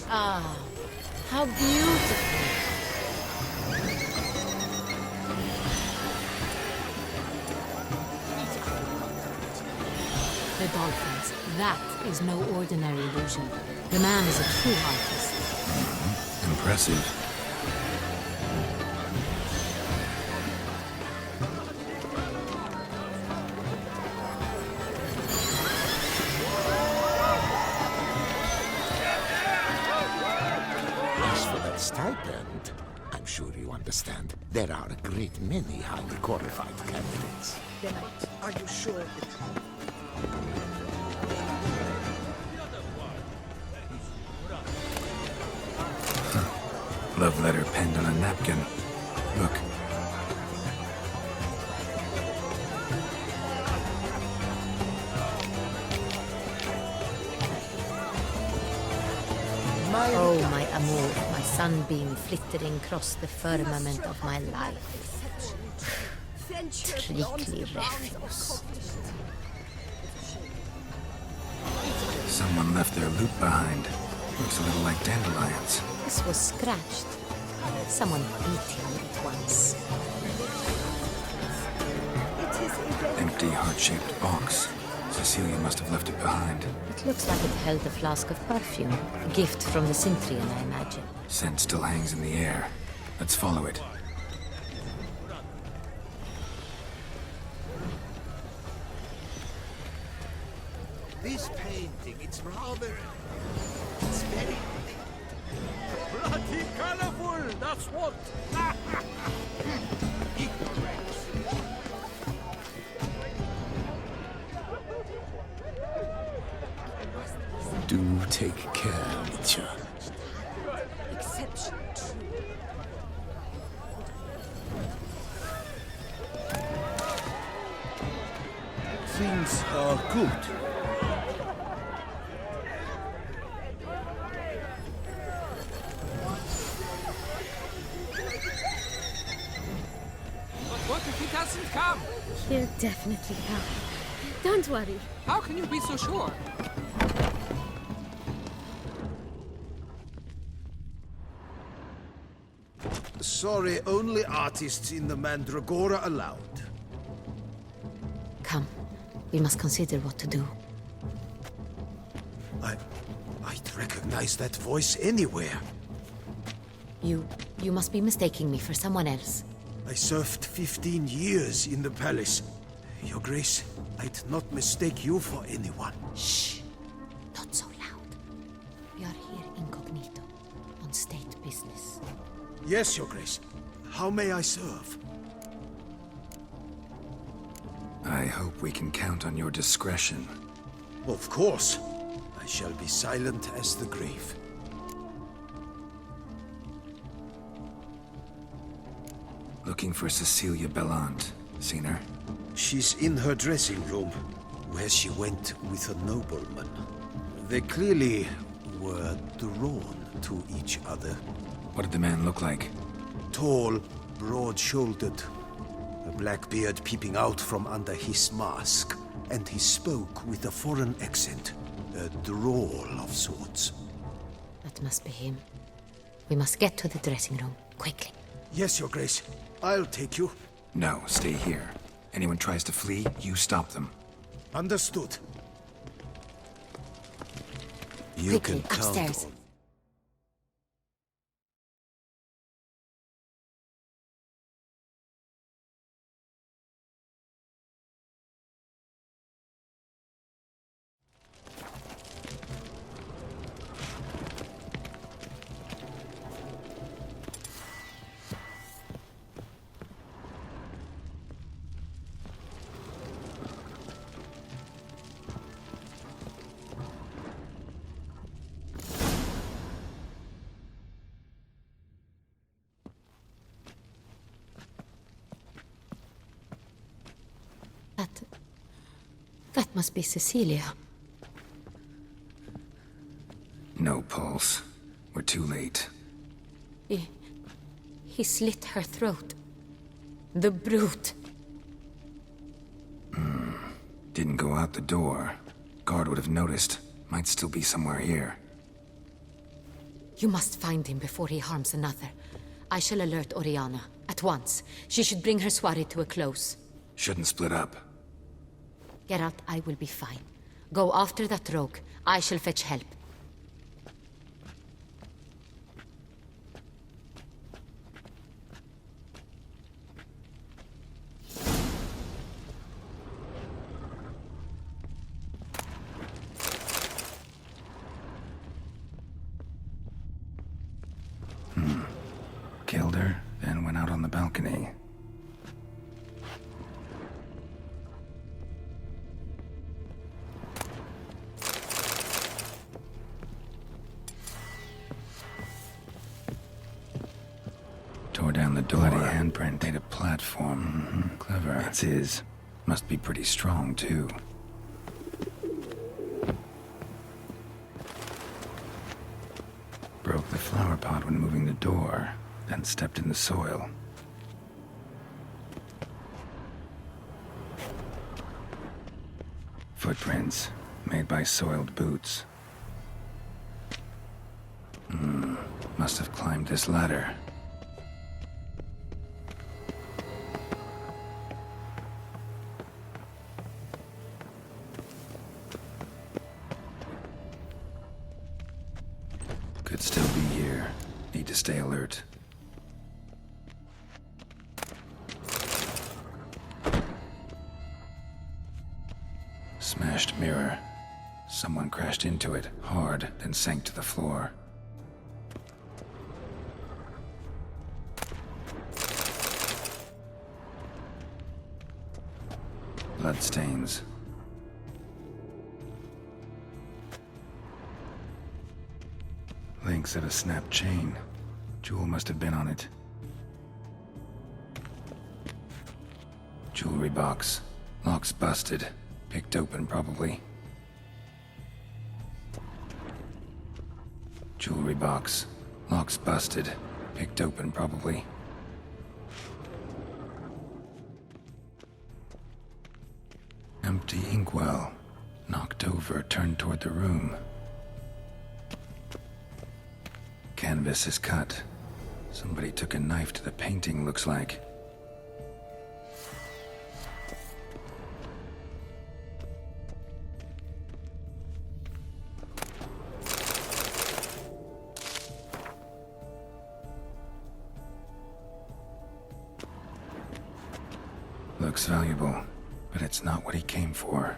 Ah, how beautiful. The dolphins. That is no ordinary illusion. The man is a true artist. Impressive. As for that stipend, I'm sure you understand. There are a great many highly qualified candidates. Then are you sure it... Love letter penned on a napkin. Look. Oh, my amour, my sunbeam flittering across the firmament of my life. Trickly refuse. Someone left their loot behind. Looks a little like dandelions. This was scratched. Someone beat him with it once. Empty, heart-shaped box. Cecilia must have left it behind. It looks like it held a flask of perfume. A gift from the Cintrian, I imagine. Scent still hangs in the air. Let's follow it. This painting, it's rather... It's very... Bloody colorful, that's what. Do take care, Mitya. Exception true. Things are good. But what if he doesn't come? He'll definitely come. Don't worry. How can you be so sure? Sorry, only artists in the Mandragora allowed. Come. We must consider what to do. I'd recognize that voice anywhere. You must be mistaking me for someone else. I served 15 years in the palace. Your Grace, I'd not mistake you for anyone. Shh! Not so loud. We are here incognito, on state business. Yes, Your Grace. How may I serve? I hope we can count on your discretion. Of course. I shall be silent as the grave. Looking for Cecilia Bellant. Seen her? She's in her dressing room, where she went with a nobleman. They clearly were drawn to each other. What did the man look like? Tall, broad-shouldered, a black beard peeping out from under his mask, and he spoke with a foreign accent, a drawl of sorts. That must be him. We must get to the dressing room, quickly. Yes, Your Grace. I'll take you. No, stay here. Anyone tries to flee, you stop them. Understood. You Quickly, can count upstairs. on... That must be Cecilia. No pulse. We're too late. He slit her throat. The brute. Didn't go out the door. Guard would have noticed. Might still be somewhere here. You must find him before he harms another. I shall alert Oriana. At once. She should bring her soirée to a close. Shouldn't split up. Geralt, I will be fine. Go after that rogue. I shall fetch help. Killed her, then went out on the balcony. Tore down the door. Bloody handprint made a platform. Clever. It's his. Must be pretty strong, too. Broke the flower pot when moving the door, then stepped in the soil. Footprints. made by soiled boots. Must have climbed this ladder. Could still be here. Need to stay alert. Smashed mirror. Someone crashed into it hard, then sank to the floor. Bloodstains. Links of a snapped chain. Jewel must have been on it. Jewelry box. Lock's busted. Picked open, probably. Jewelry box. Lock's busted. Picked open, probably. Empty inkwell. Knocked over, turned toward the room. Canvas is cut. Somebody took a knife to the painting, looks like. Looks valuable, but it's not what he came for.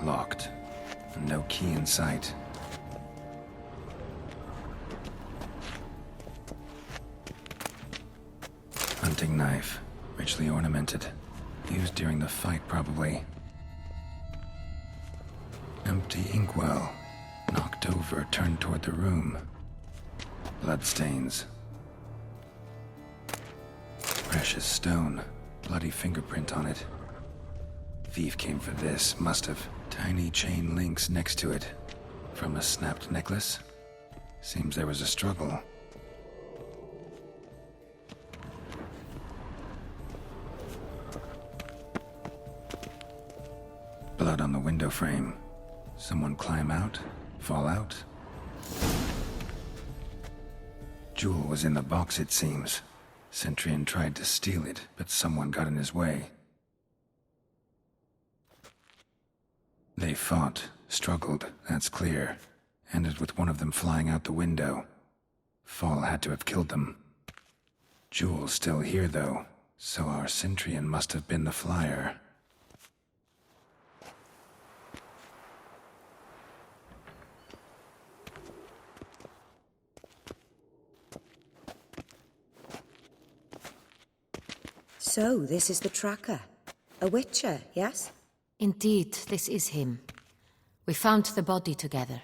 Locked. No key in sight. Hunting knife. Richly ornamented. Used during the fight, probably. Empty inkwell. Knocked over, turned toward the room. Bloodstains. Precious stone. Bloody fingerprint on it. Thief came for this, must have. Tiny chain links next to it. From a snapped necklace? Seems there was a struggle. Blood on the window frame. Someone climb out? Fall out? Jewel was in the box, it seems. Centurion tried to steal it, but someone got in his way. They fought, struggled, that's clear. Ended with one of them flying out the window. Fall had to have killed them. Jewel's still here, though, so our Centurion must have been the flyer. So, this is the tracker. A witcher, yes? Indeed, this is him. We found the body together.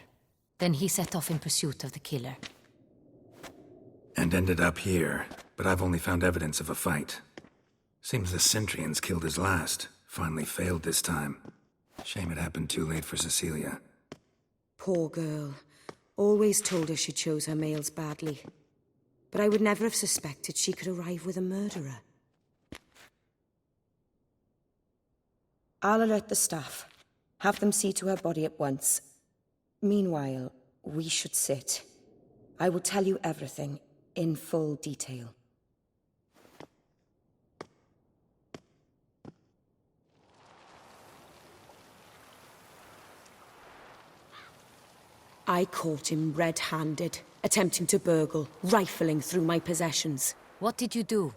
Then he set off in pursuit of the killer. And ended up here, but I've only found evidence of a fight. Seems the Centurions killed his last. Finally failed this time. Shame it happened too late for Cecilia. Poor girl. Always told her she chose her males badly. But I would never have suspected she could arrive with a murderer. I'll alert the staff. Have them see to her body at once. Meanwhile, we should sit. I will tell you everything, in full detail. I caught him red-handed, attempting to burgle, rifling through my possessions. What did you do?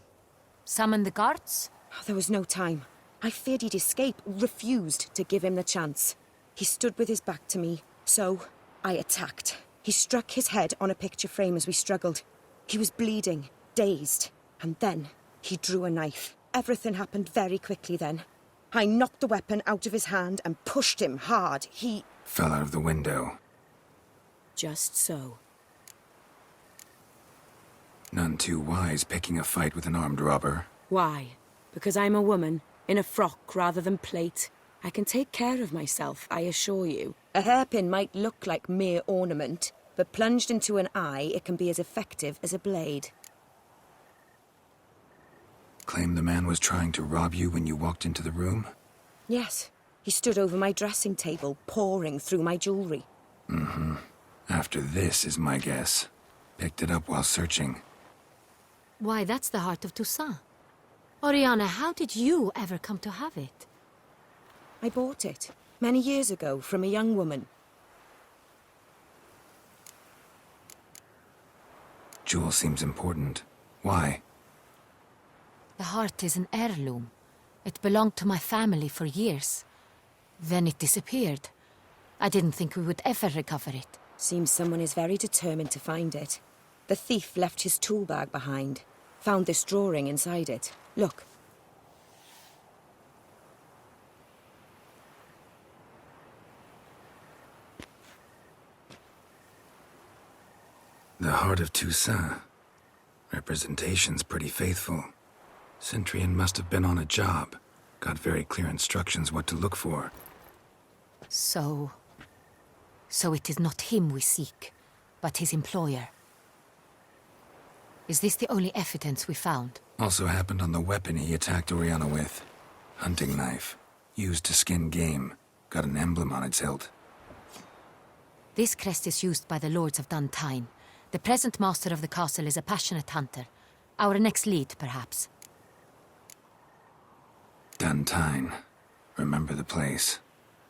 Summon the guards? There was no time. I feared he'd escape, refused to give him the chance. He stood with his back to me, so I attacked. He struck his head on a picture frame as we struggled. He was bleeding, dazed, and then he drew a knife. Everything happened very quickly then. I knocked the weapon out of his hand and pushed him hard. He fell out of the window. Just so. None too wise picking a fight with an armed robber. Why? Because I'm a woman, in a frock rather than plate. I can take care of myself, I assure you. A hairpin might look like mere ornament, but plunged into an eye, it can be as effective as a blade. claim the man was trying to rob you when you walked into the room? Yes. He stood over my dressing table, pouring through my jewelry. Mm-hmm. After this is my guess. Picked it up while searching. Why, that's the heart of Toussaint. Oriana, how did you ever come to have it? I bought it, many years ago, from a young woman. Jewel seems important. Why? The heart is an heirloom. It belonged to my family for years. Then it disappeared. I didn't think we would ever recover it. Seems someone is very determined to find it. The thief left his tool bag behind. Found this drawing inside it. Look. The Heart of Toussaint. Representation's pretty faithful. Centurion must have been on a job. Got very clear instructions what to look for. So it is not him we seek, but his employer. Is this the only evidence we found? Also happened on the weapon he attacked Oriana with. Hunting knife. Used to skin game. Got an emblem on its hilt. This crest is used by the Lords of Duntine. The present master of the castle is a passionate hunter. Our next lead, perhaps. Duntine. Remember the place.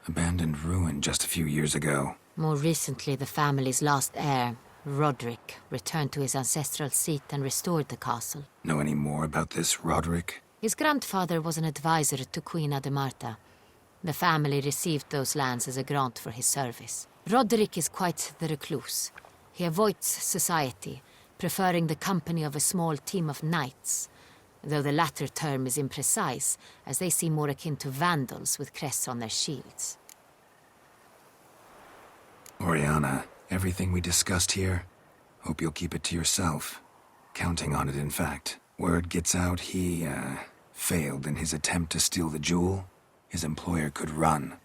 Abandoned ruin just a few years ago. More recently, the family's last heir, Roderick, returned to his ancestral seat and restored the castle. Know any more about this Roderick? His grandfather was an advisor to Queen Ademarta. The family received those lands as a grant for his service. Roderick is quite the recluse. He avoids society, preferring the company of a small team of knights, though the latter term is imprecise, as they seem more akin to vandals with crests on their shields. Oriana, everything we discussed here, hope you'll keep it to yourself. Counting on it, in fact. Word gets out he, failed in his attempt to steal the jewel. His employer could run.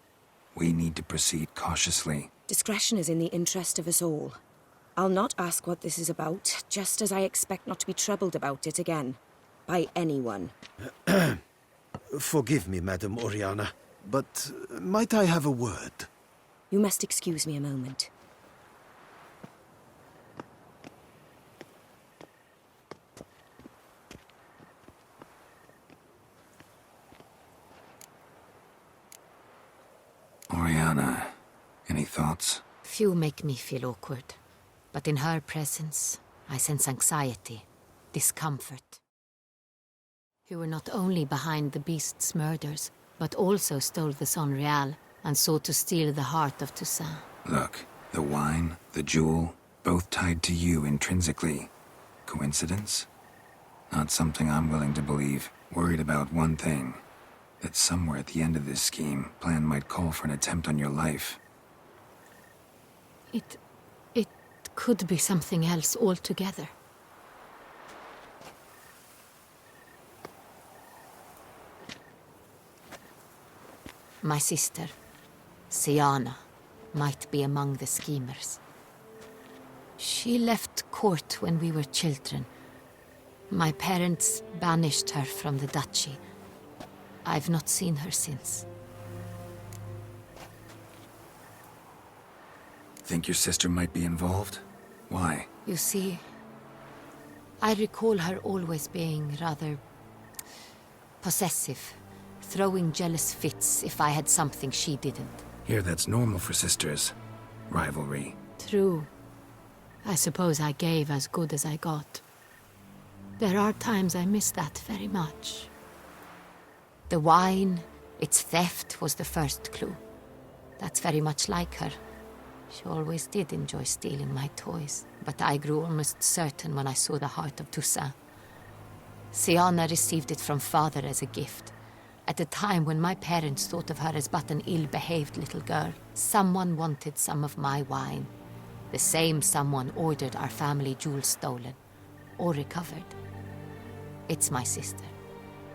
We need to proceed cautiously. Discretion is in the interest of us all. I'll not ask what this is about, just as I expect not to be troubled about it again. By anyone. Forgive me, Madam Oriana, but might I have a word? You must excuse me a moment. Oriana, any thoughts? Few make me feel awkward, but in her presence, I sense anxiety, discomfort. You were not only behind the beast's murders, but also stole the Sonreal and sought to steal the heart of Toussaint. Look, the wine, the jewel, both tied to you intrinsically. Coincidence? Not something I'm willing to believe. Worried about one thing. That somewhere at the end of this scheme, plan might call for an attempt on your life. It could be something else altogether. My sister, Siana, might be among the schemers. She left court when we were children. My parents banished her from the duchy. I've not seen her since. Think your sister might be involved? Why? You see, I recall her always being rather possessive, throwing jealous fits if I had something she didn't. Here, that's normal for sisters. Rivalry. True. I suppose I gave as good as I got. There are times I miss that very much. The wine, its theft, was the first clue. That's very much like her. She always did enjoy stealing my toys, but I grew almost certain when I saw the heart of Toussaint. Siana received it from father as a gift. At a time when my parents thought of her as but an ill-behaved little girl, someone wanted some of my wine. The same someone ordered our family jewels stolen, or recovered. It's my sister.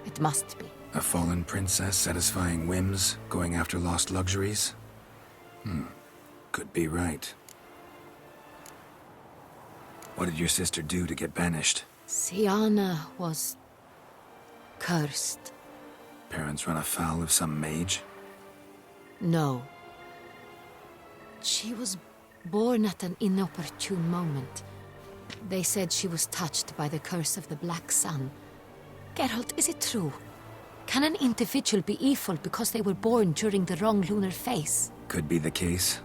It must be. A fallen princess satisfying whims, going after lost luxuries? Could be right. What did your sister do to get banished? Siana was Cursed. Parents run afoul of some mage? No. She was born at an inopportune moment. They said she was touched by the curse of the Black Sun. Geralt, is it true? Can an individual be evil because they were born during the wrong lunar phase? Could be the case.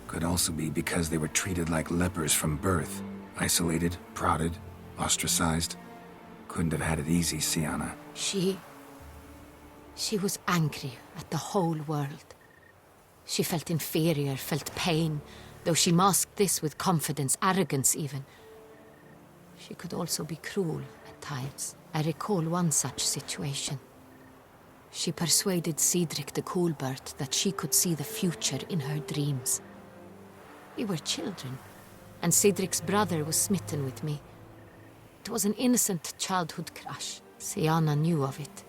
Could also be because they were treated like lepers from birth. Isolated, prodded, ostracized. Couldn't have had it easy, Syanna. She was angry at the whole world. She felt inferior, felt pain, though she masked this with confidence, arrogance even. She could also be cruel at times. I recall one such situation. She persuaded Cedric the Coolbert that she could see the future in her dreams. We were children, and Cedric's brother was smitten with me. It was an innocent childhood crush. Syanna knew of it.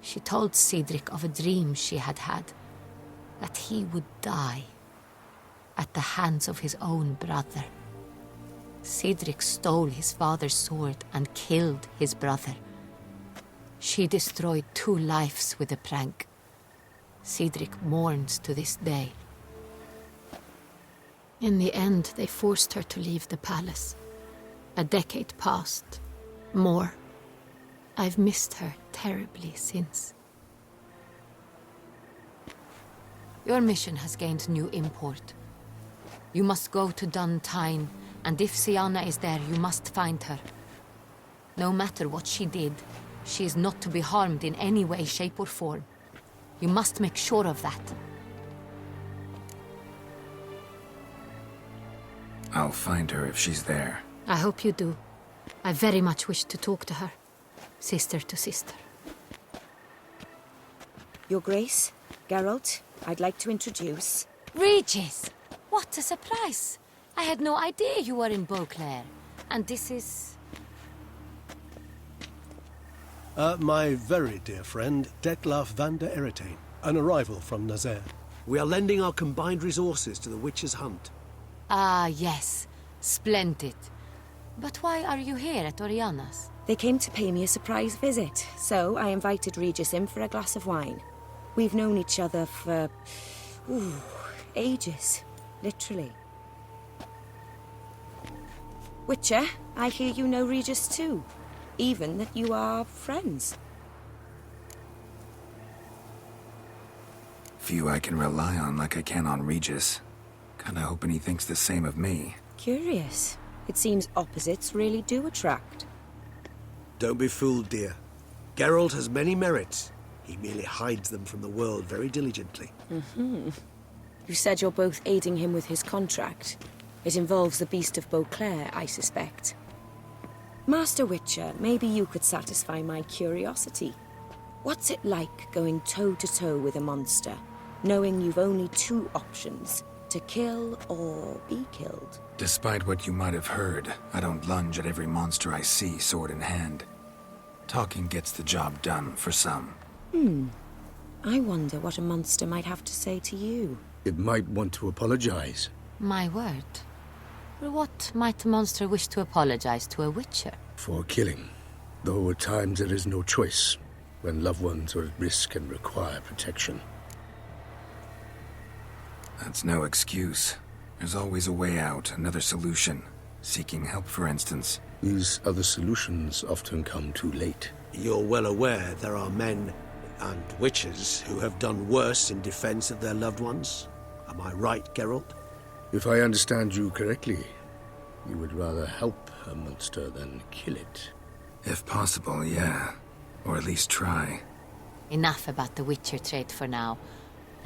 She told Cedric of a dream she had had, that he would die at the hands of his own brother. Cedric stole his father's sword and killed his brother. She destroyed 2 lives with a prank. Cedric mourns to this day. In the end, they forced her to leave the palace. A decade passed. More. I've missed her terribly since. Your mission has gained new import. You must go to Dun Tine, and if Syanna is there, you must find her. No matter what she did, she is not to be harmed in any way, shape, or form. You must make sure of that. I'll find her if she's there. I hope you do. I very much wish to talk to her. Sister to sister. Your Grace, Geralt, I'd like to introduce... Regis! What a surprise! I had no idea you were in Beauclair. And this is... My very dear friend, Detlaf van der Eretain, an arrival from Nazaire. We are lending our combined resources to the Witcher's Hunt. Ah, yes. Splendid. But why are you here at Oriana's? They came to pay me a surprise visit, so I invited Regis in for a glass of wine. We've known each other for... ages. Literally. Witcher, I hear you know Regis too. Even that you are friends. Few I can rely on like I can on Regis. Kinda hoping he thinks the same of me. Curious. It seems opposites really do attract. Don't be fooled, dear. Geralt has many merits. He merely hides them from the world very diligently. You said you're both aiding him with his contract. It involves the Beast of Beauclair, I suspect. Master Witcher, maybe you could satisfy my curiosity. What's it like going toe-to-toe with a monster, knowing you've only 2 options, to kill or be killed? Despite what you might have heard, I don't lunge at every monster I see, sword in hand. Talking gets the job done, for some. I wonder what a monster might have to say to you. It might want to apologize. My word. For what might a monster wish to apologize to a witcher? For killing. Though at times there is no choice, when loved ones are at risk and require protection. That's no excuse. There's always a way out, another solution. Seeking help, for instance. These other solutions often come too late. You're well aware there are men and witches who have done worse in defense of their loved ones. Am I right, Geralt? If I understand you correctly, you would rather help a monster than kill it. If possible, yeah. Or at least try. Enough about the witcher trade for now.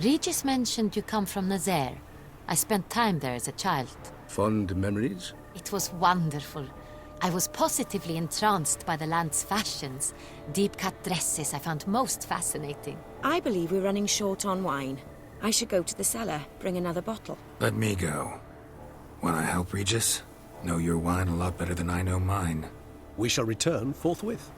Regis mentioned you come from Nazaire. I spent time there as a child. Fond memories? It was wonderful. I was positively entranced by the land's fashions. Deep-cut dresses I found most fascinating. I believe we're running short on wine. I should go to the cellar, bring another bottle. Let me go. Wanna help, Regis? Know your wine a lot better than I know mine. We shall return forthwith.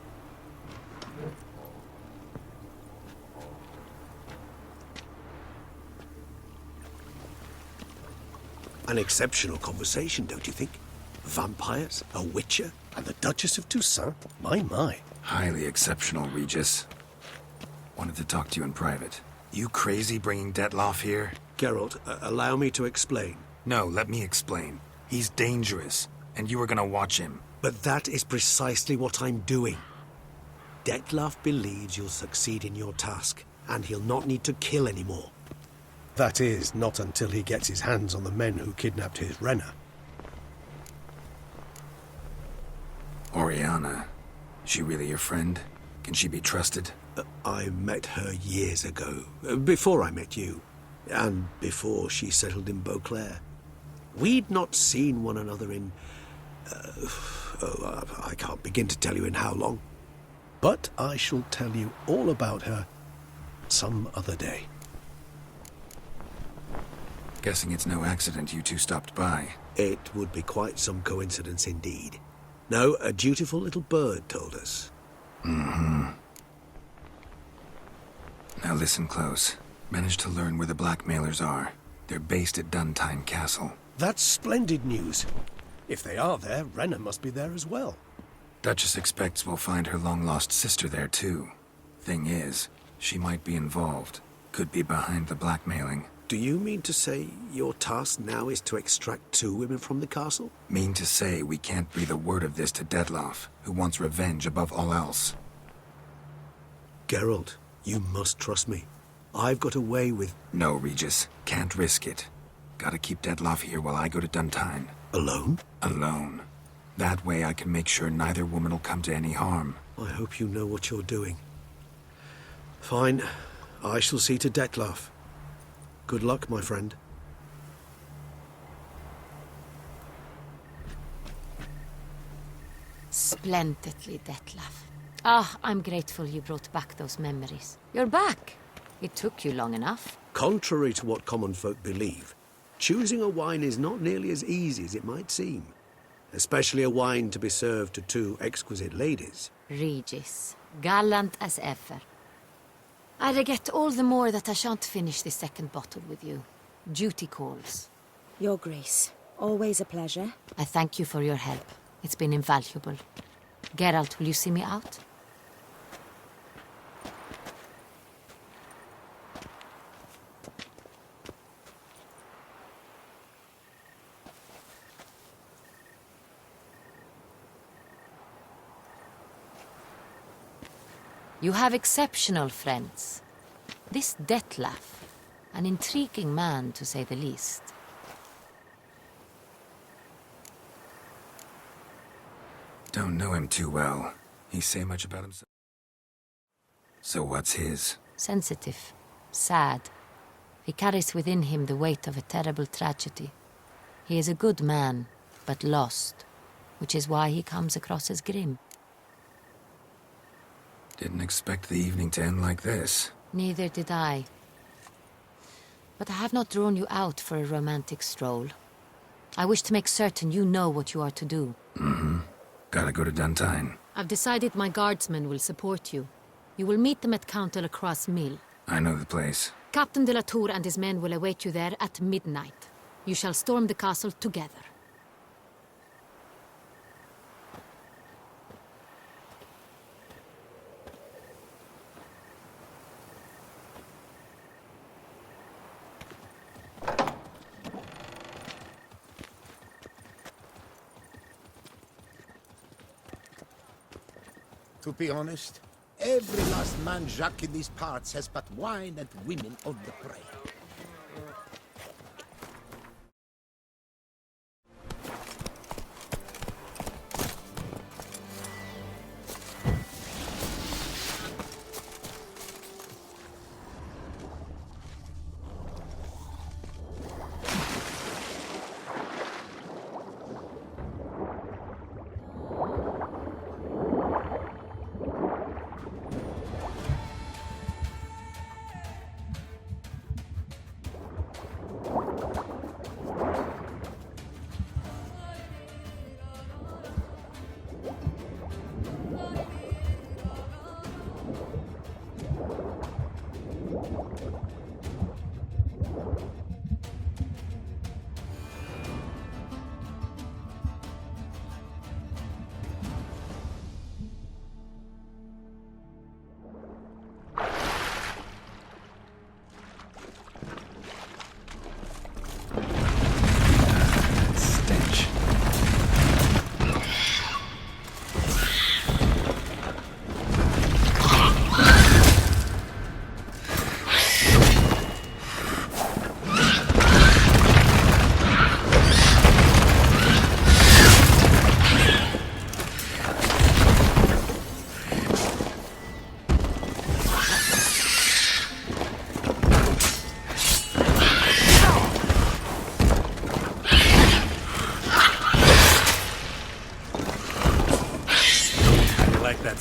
An exceptional conversation, don't you think? Vampires, a witcher, and the Duchess of Toussaint? My. Highly exceptional, Regis. Wanted to talk to you in private. You crazy bringing Detloff here? Geralt, allow me to explain. No, let me explain. He's dangerous, and you were gonna watch him. But that is precisely what I'm doing. Detlaff believes you'll succeed in your task, and he'll not need to kill anymore. That is, not until he gets his hands on the men who kidnapped his Renna. Oriana. She really your friend? Can she be trusted? I met her years ago, before I met you, and before she settled in Beauclair. We'd not seen one another in... I can't begin to tell you in how long. But I shall tell you all about her some other day. Guessing it's no accident you two stopped by. It would be quite some coincidence indeed. No, a dutiful little bird told us. Mm-hmm. Now listen close. Managed to learn where the blackmailers are. They're based at Duntine Castle. That's splendid news. If they are there, Renna must be there as well. Duchess expects we'll find her long-lost sister there, too. Thing is, she might be involved. Could be behind the blackmailing. Do you mean to say your task now is to extract 2 women from the castle? Mean to say we can't breathe a word of this to Detloff, who wants revenge above all else. Geralt, you must trust me. I've got away with... No, Regis. Can't risk it. Gotta keep Detloff here while I go to Duntine. Alone? Alone. That way I can make sure neither woman will come to any harm. I hope you know what you're doing. Fine. I shall see to Detloff. Good luck, my friend. Splendidly, Detlaff. Ah, I'm grateful you brought back those memories. You're back. It took you long enough. Contrary to what common folk believe, choosing a wine is not nearly as easy as it might seem. Especially a wine to be served to 2 exquisite ladies. Regis, gallant as ever. I regret all the more that I shan't finish the second bottle with you. Duty calls. Your Grace, always a pleasure. I thank you for your help. It's been invaluable. Geralt, will you see me out? You have exceptional friends. This Detlaff, an intriguing man to say the least. Don't know him too well. He say much about himself? So what's his? Sensitive, sad. He carries within him the weight of a terrible tragedy. He is a good man, but lost, which is why he comes across as grim. Didn't expect the evening to end like this. Neither did I. But I have not drawn you out for a romantic stroll. I wish to make certain you know what you are to do. Mm-hmm. Gotta go to Duntine. I've decided my guardsmen will support you. You will meet them at Count Delacroix' mill. I know the place. Captain de la Tour and his men will await you there at midnight. You shall storm the castle together. To be honest, every last man Jacques in these parts has but wine and women on the prey.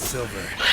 silver.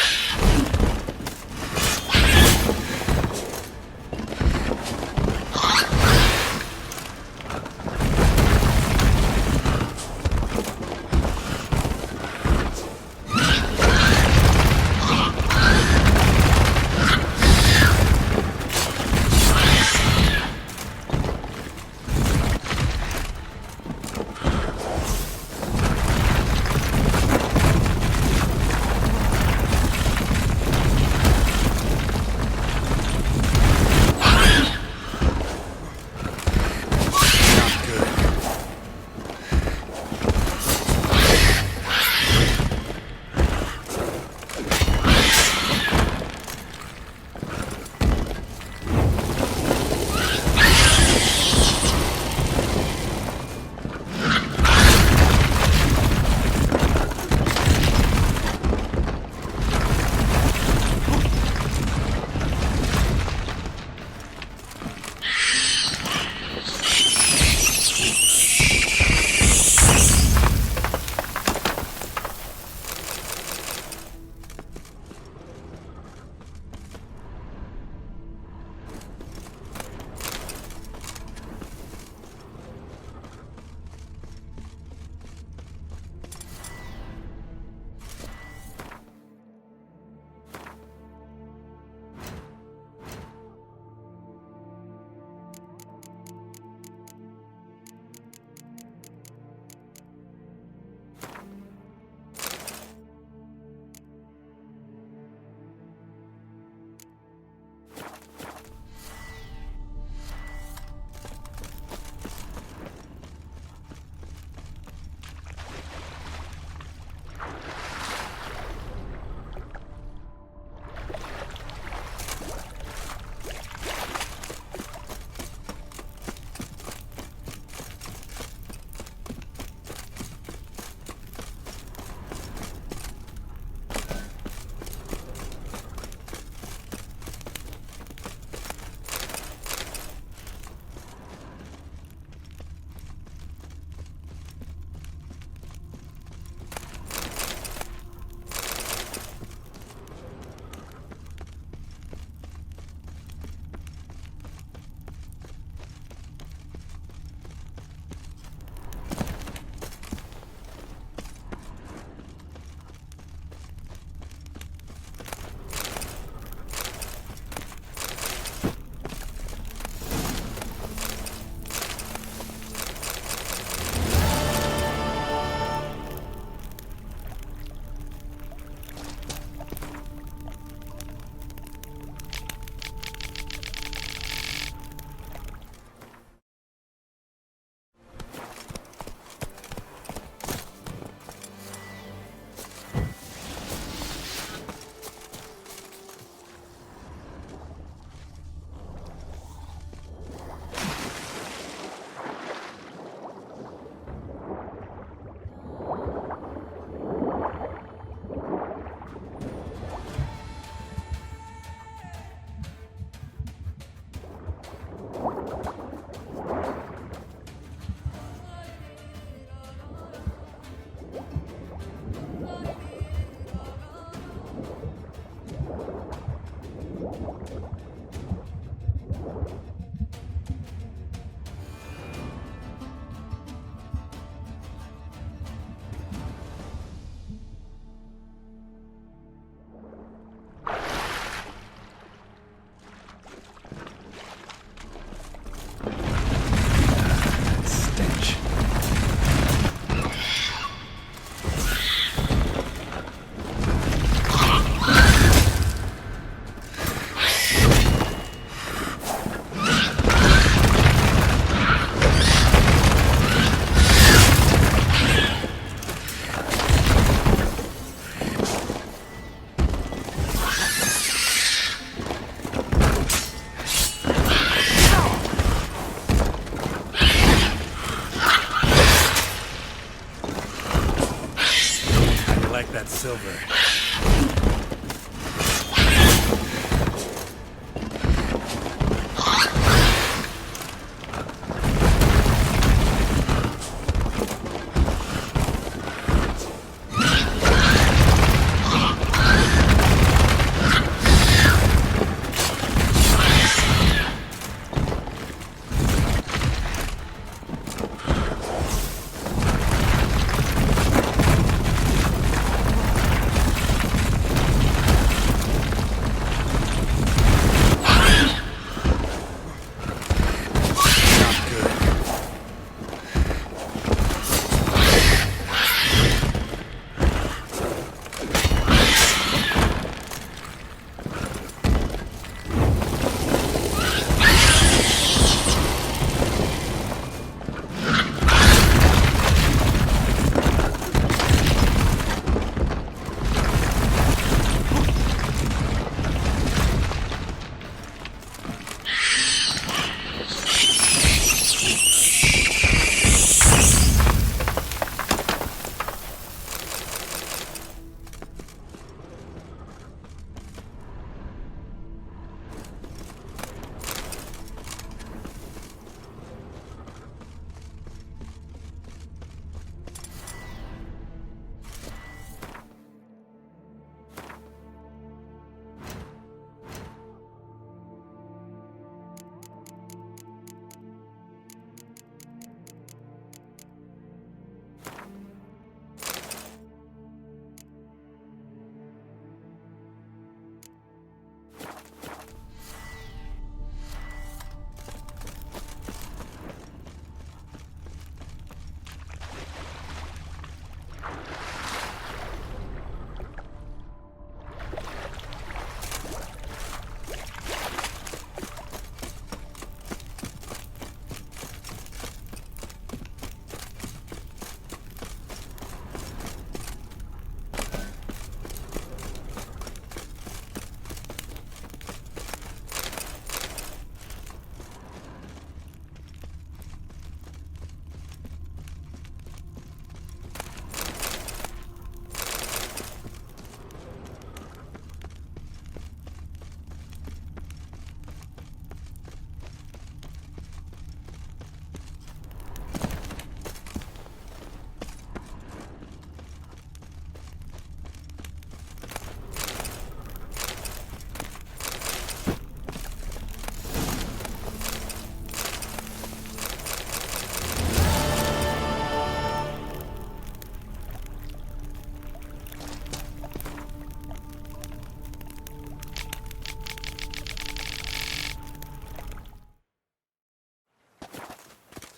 that silver.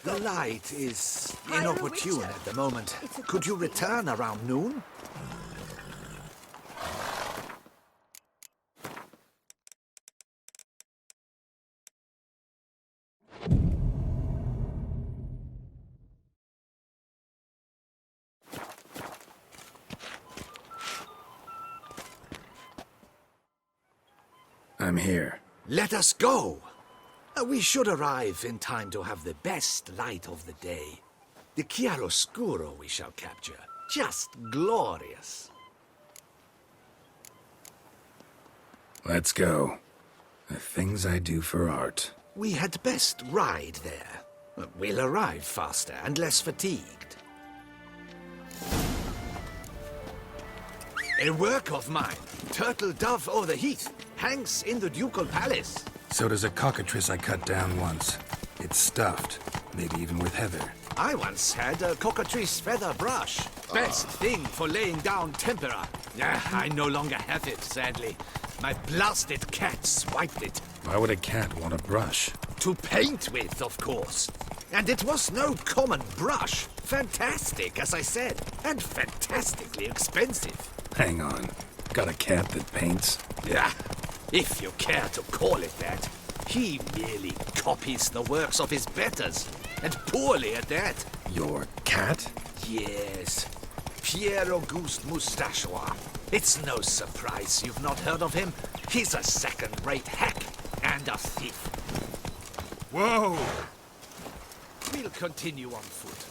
The light is inopportune at the moment. Could you return around noon? I'm here. Let us go! We should arrive in time to have the best light of the day. The chiaroscuro we shall capture. Just glorious. Let's go. The things I do for art. We had best ride there. We'll arrive faster and less fatigued. A work of mine, Turtle Dove o'er the Heath, hangs in the ducal palace. So does a cockatrice I cut down once. It's stuffed, maybe even with heather. I once had a cockatrice feather brush. Best thing for laying down tempera. I no longer have it, sadly. My blasted cat swiped it. Why would a cat want a brush? To paint with, of course. And it was no common brush. Fantastic, as I said, and fantastically expensive. Hang on. Got a cat that paints? Yeah, if you care to call it that. He merely copies the works of his betters, and poorly at that. Your cat? Yes. Pierre-Auguste Moustachois. It's no surprise you've not heard of him. He's a second-rate hack and a thief. Whoa! We'll continue on foot.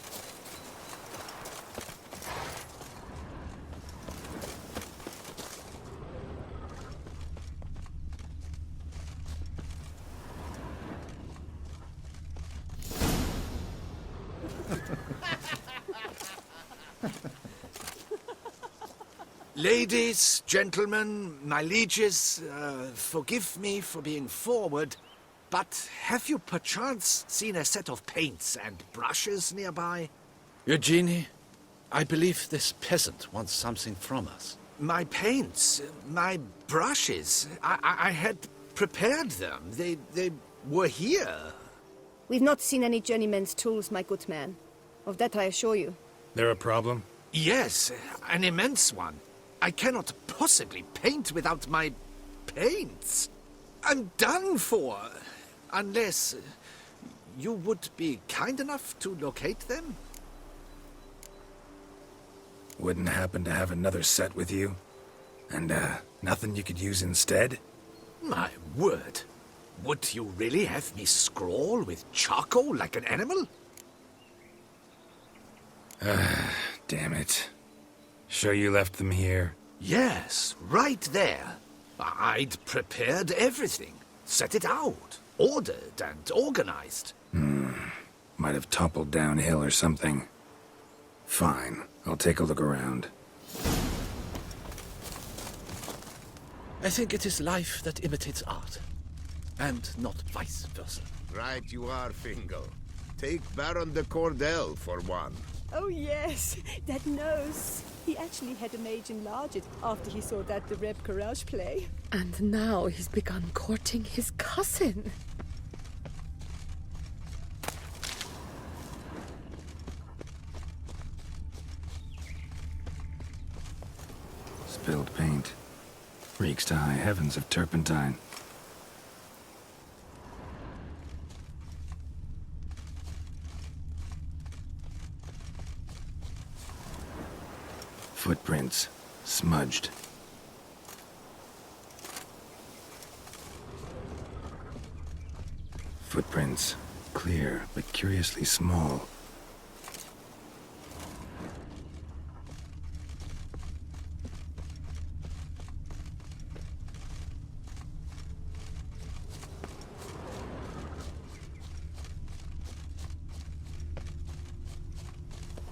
Ladies, gentlemen, my lieges, forgive me for being forward, but have you perchance seen a set of paints and brushes nearby? Eugenie, I believe this peasant wants something from us. My paints, my brushes, I had prepared them. They were here. We've not seen any journeyman's tools, my good man. Of that I assure you. There a problem? Yes, an immense one. I cannot possibly paint without my paints. I'm done for. Unless you would be kind enough to locate them? Wouldn't happen to have another set with you? And, nothing you could use instead? My word. Would you really have me scrawl with charcoal like an animal? Damn it. Sure you left them here? Yes, right there. I'd prepared everything. Set it out. Ordered and organized. Might have toppled downhill or something. Fine. I'll take a look around. I think it is life that imitates art, and not vice versa. Right you are, Fingal. Take Baron de Cordel for one. Oh yes, that nose. He actually had a mage enlarge it after he saw that the Reb Courage play. And now he's begun courting his cousin. Spilled paint. Reeks to high heavens of turpentine. Footprints. Smudged. Footprints. Clear, but curiously small.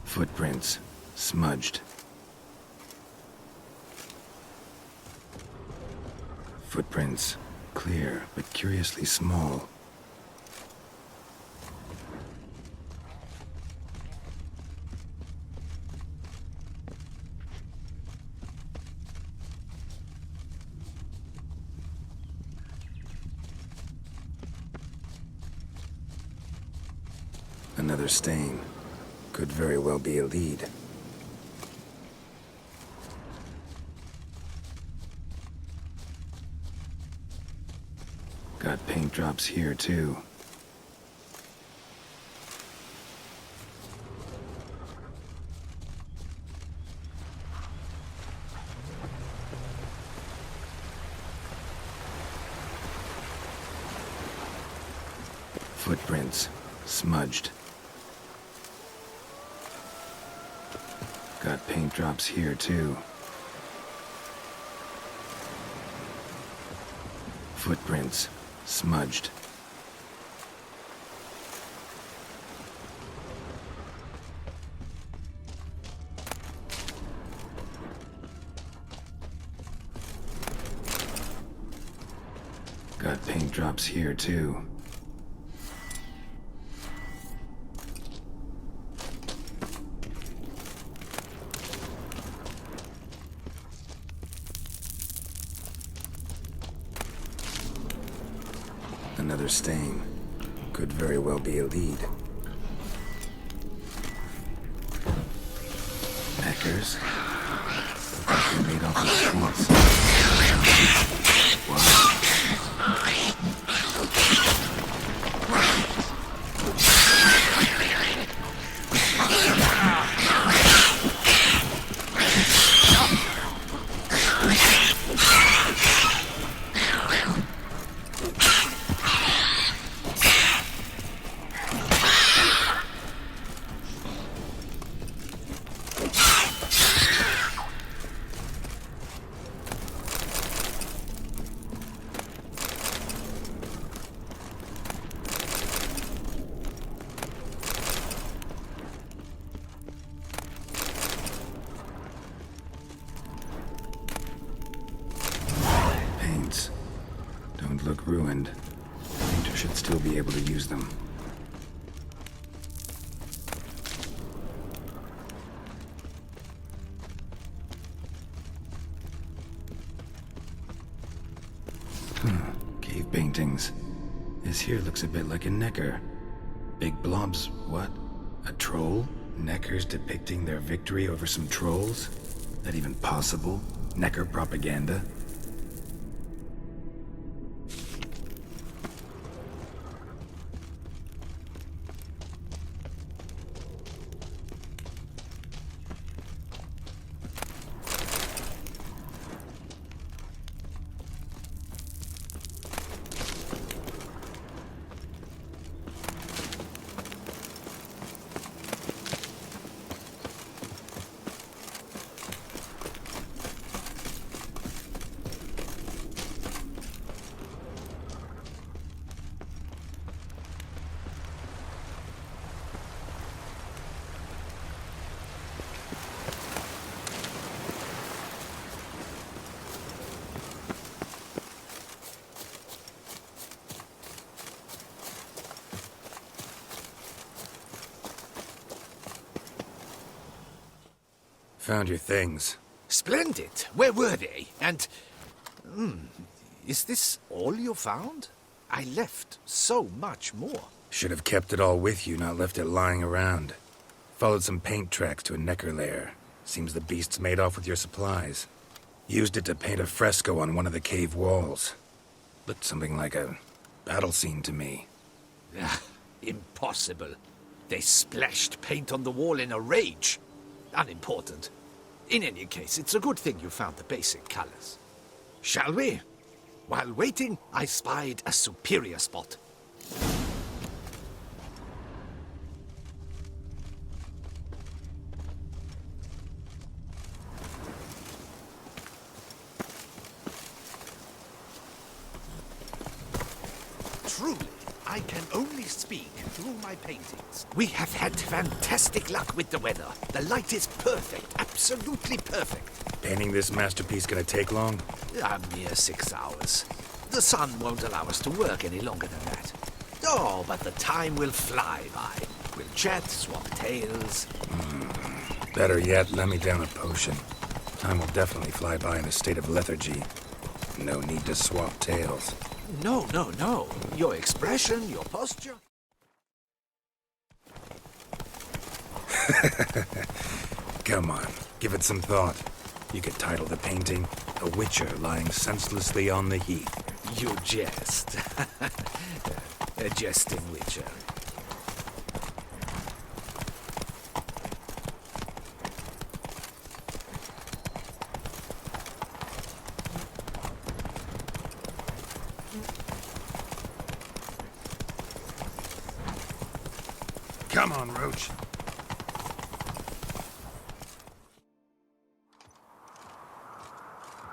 Footprints. Smudged. Footprints. Clear, but curiously small. Another stain. Could very well be a lead. Got paint drops here, too. Footprints. Smudged. Got paint drops here, too. Footprints. Smudged. Got paint drops here, too. Another stain. Could very well be a lead. Neckers? They're made off the streets. Wow. Don't look ruined. Painter should still be able to use them. Cave paintings. This here looks a bit like a necker. Big blobs, what? A troll? Neckers depicting their victory over some trolls? That even possible? Necker propaganda? Found your things. Splendid. Where were they? And... is this all you found? I left so much more. Should have kept it all with you, not left it lying around. Followed some paint tracks to a necker lair. Seems the beast's made off with your supplies. Used it to paint a fresco on one of the cave walls. Looked something like a battle scene to me. Impossible. They splashed paint on the wall in a rage. Unimportant. In any case, it's a good thing you found the basic colors. Shall we? While waiting, I spied a superior spot. Truly, I can only speak through my paintings. We have had fantastic luck with the weather. The light is perfect, absolutely perfect. Painting this masterpiece gonna take long? A mere 6 hours. The sun won't allow us to work any longer than that. Oh, but the time will fly by. We'll chat, swap tales. Better yet, let me down a potion. Time will definitely fly by in a state of lethargy. No need to swap tales. No. Your expression, your posture. Come on, give it some thought. You could title the painting, A Witcher Lying Senselessly on the Heath. You jest. A jesting witcher. Come on, Roach.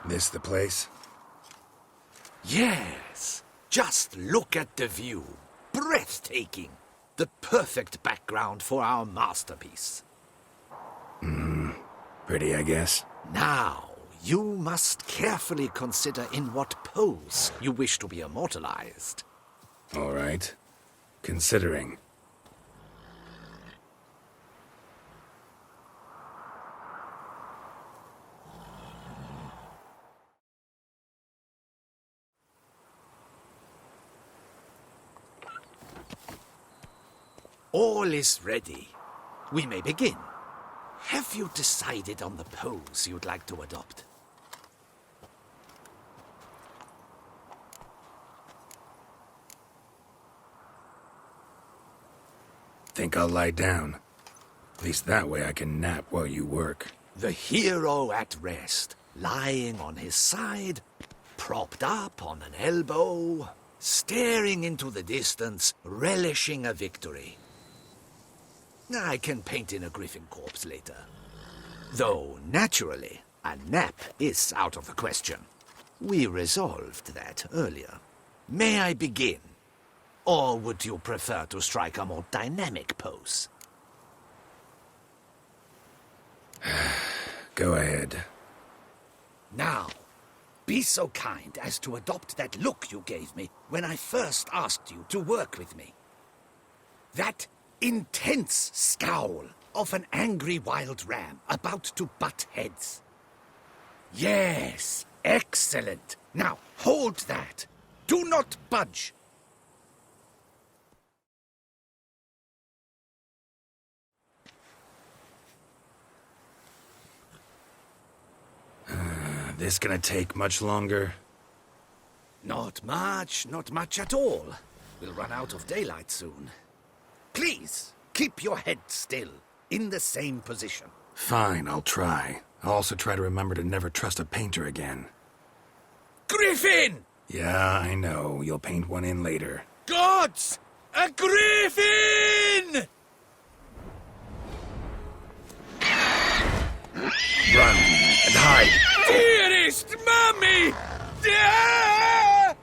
This the place? Yes. Just look at the view. Breathtaking. The perfect background for our masterpiece. Pretty, I guess. Now, you must carefully consider in what pose you wish to be immortalized. All right. Considering. All is ready. We may begin. Have you decided on the pose you'd like to adopt? Think I'll lie down. At least that way I can nap while you work. The hero at rest, lying on his side, propped up on an elbow, staring into the distance, relishing a victory. I can paint in a griffin corpse later. Though, naturally, a nap is out of the question. We resolved that earlier. May I begin? Or would you prefer to strike a more dynamic pose? Go ahead. Now, be so kind as to adopt that look you gave me when I first asked you to work with me. That intense scowl of an angry wild ram about to butt heads. Yes, excellent. Now, hold that. Do not budge. This gonna take much longer? Not much at all. We'll run out of daylight soon. Please, keep your head still, in the same position. Fine, I'll try. I'll also try to remember to never trust a painter again. Griffin! Yeah, I know. You'll paint one in later. Gods! A griffin! Run and hide! Dearest Mummy! Ah!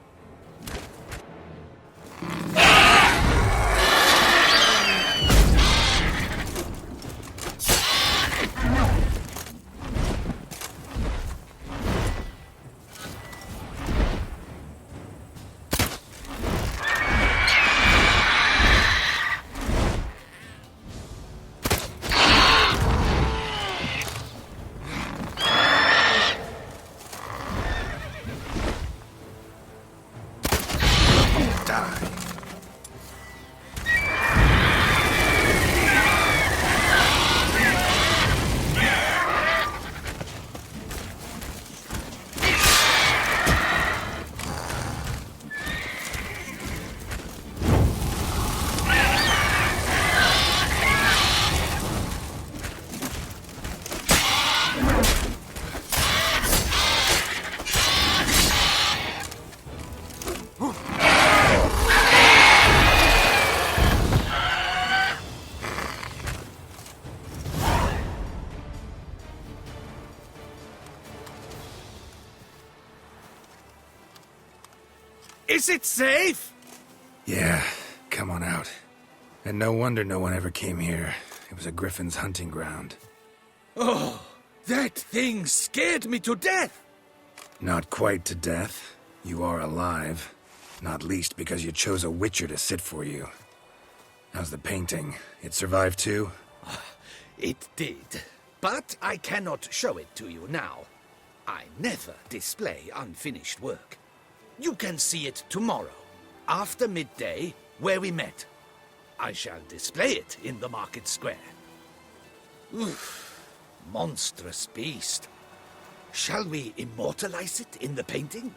Is it safe? Yeah, come on out. And no wonder no one ever came here. It was a griffin's hunting ground. Oh, that thing scared me to death! Not quite to death. You are alive. Not least because you chose a witcher to sit for you. How's the painting? It survived too? It did. But I cannot show it to you now. I never display unfinished work. You can see it tomorrow, after midday, where we met. I shall display it in the market square. Oof. Monstrous beast. Shall we immortalize it in the painting?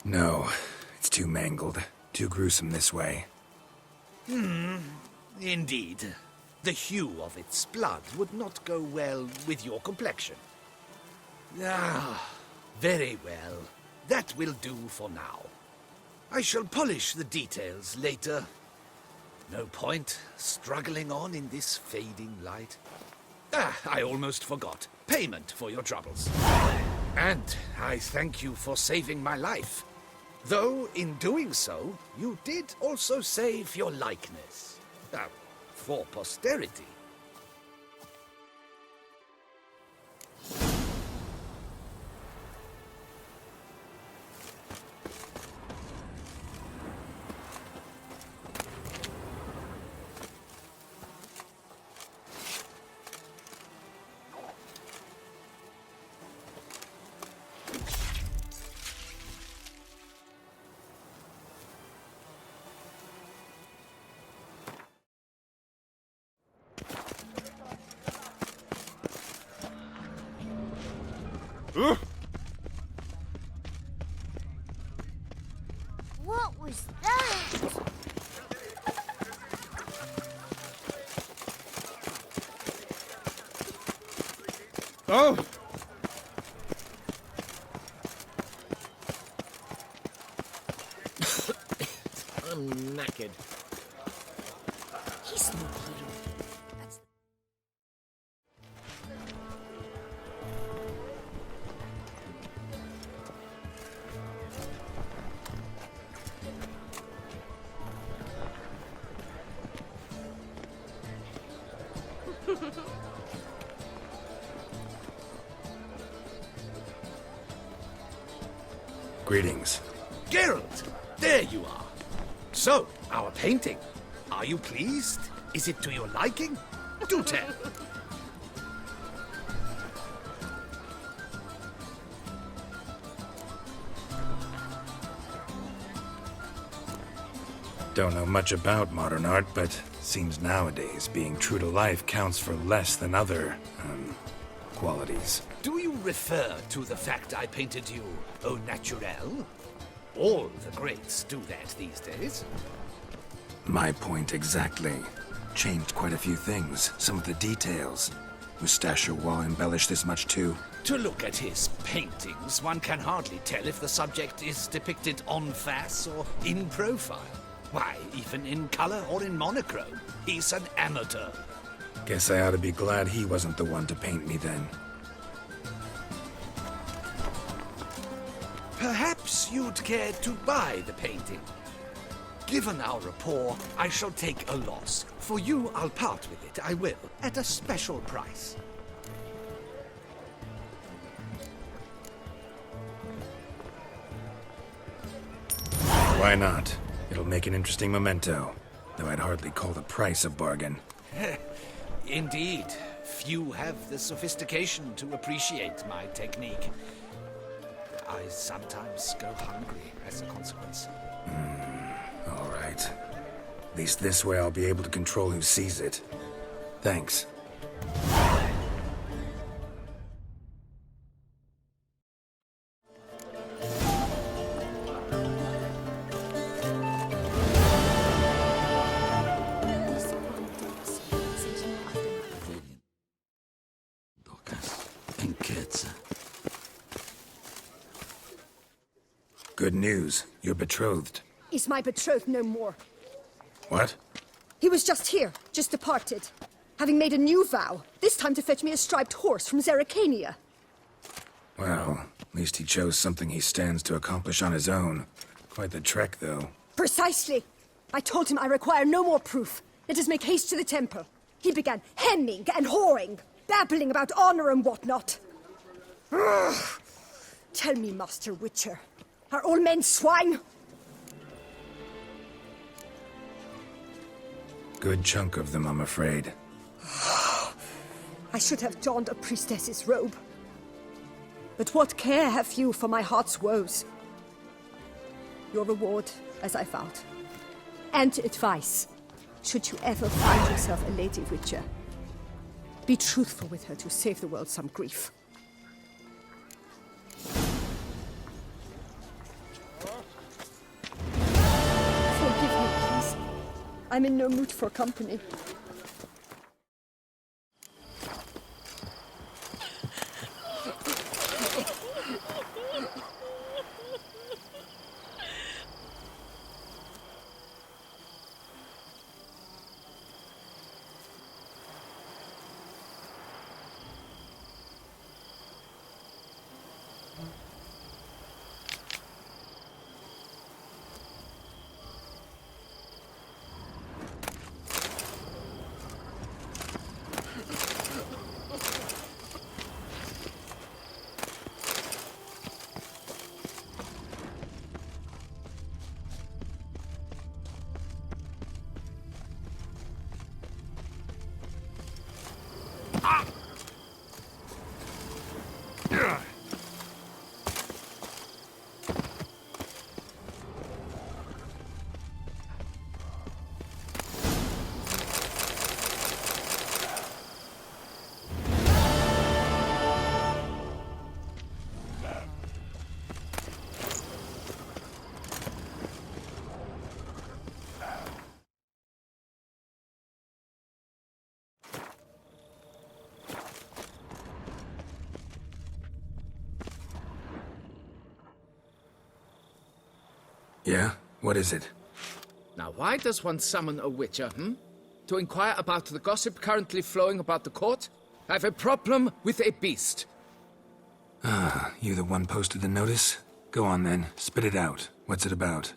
No, it's too mangled, too gruesome this way. Indeed. The hue of its blood would not go well with your complexion. Ah, very well. That will do for now. I shall polish the details later. No point struggling on in this fading light. Ah, I almost forgot. Payment for your troubles. And I thank you for saving my life. Though, in doing so, you did also save your likeness. For posterity. What was that? Oh! I'm knackered. He's no hero. Greetings. Geralt! There you are. So, our painting. Are you pleased? Is it to your liking? Do tell. Don't know much about modern art, but seems nowadays being true to life counts for less than other, qualities. Do you refer to the fact I painted you au naturel? All the greats do that these days. My point exactly. Changed quite a few things, some of the details. Mustachio Wall embellished this much too. To look at his paintings, one can hardly tell if the subject is depicted en face or in profile. Why, even in color or in monochrome, he's an amateur. Guess I ought to be glad he wasn't the one to paint me then. Perhaps you'd care to buy the painting. Given our rapport, I shall take a loss. For you, I'll part with it, I will, at a special price. Why not? It'll make an interesting memento, though I'd hardly call the price a bargain. Indeed, few have the sophistication to appreciate my technique. I sometimes go hungry as a consequence. All right. At least this way I'll be able to control who sees it. Thanks. Good news. You're betrothed. Is my betrothed no more? What? He was just here, just departed. Having made a new vow, this time to fetch me a striped horse from Zerrikania. Well, at least he chose something he stands to accomplish on his own. Quite the trek, though. Precisely. I told him I require no more proof. Let us make haste to the temple. He began hemming and hawing, babbling about honor and whatnot. Ugh. Tell me, Master Witcher, are all men swine? Good chunk of them, I'm afraid. I should have donned a priestess's robe. But what care have you for my heart's woes? Your reward as I found. And advice. Should you ever find yourself a Lady Witcher, be truthful with her to save the world some grief. Forgive me, please. I'm in no mood for company. Yeah? What is it? Now, why does one summon a witcher, To inquire about the gossip currently flowing about the court? I have a problem with a beast. Ah, you the one posted the notice? Go on then, spit it out. What's it about?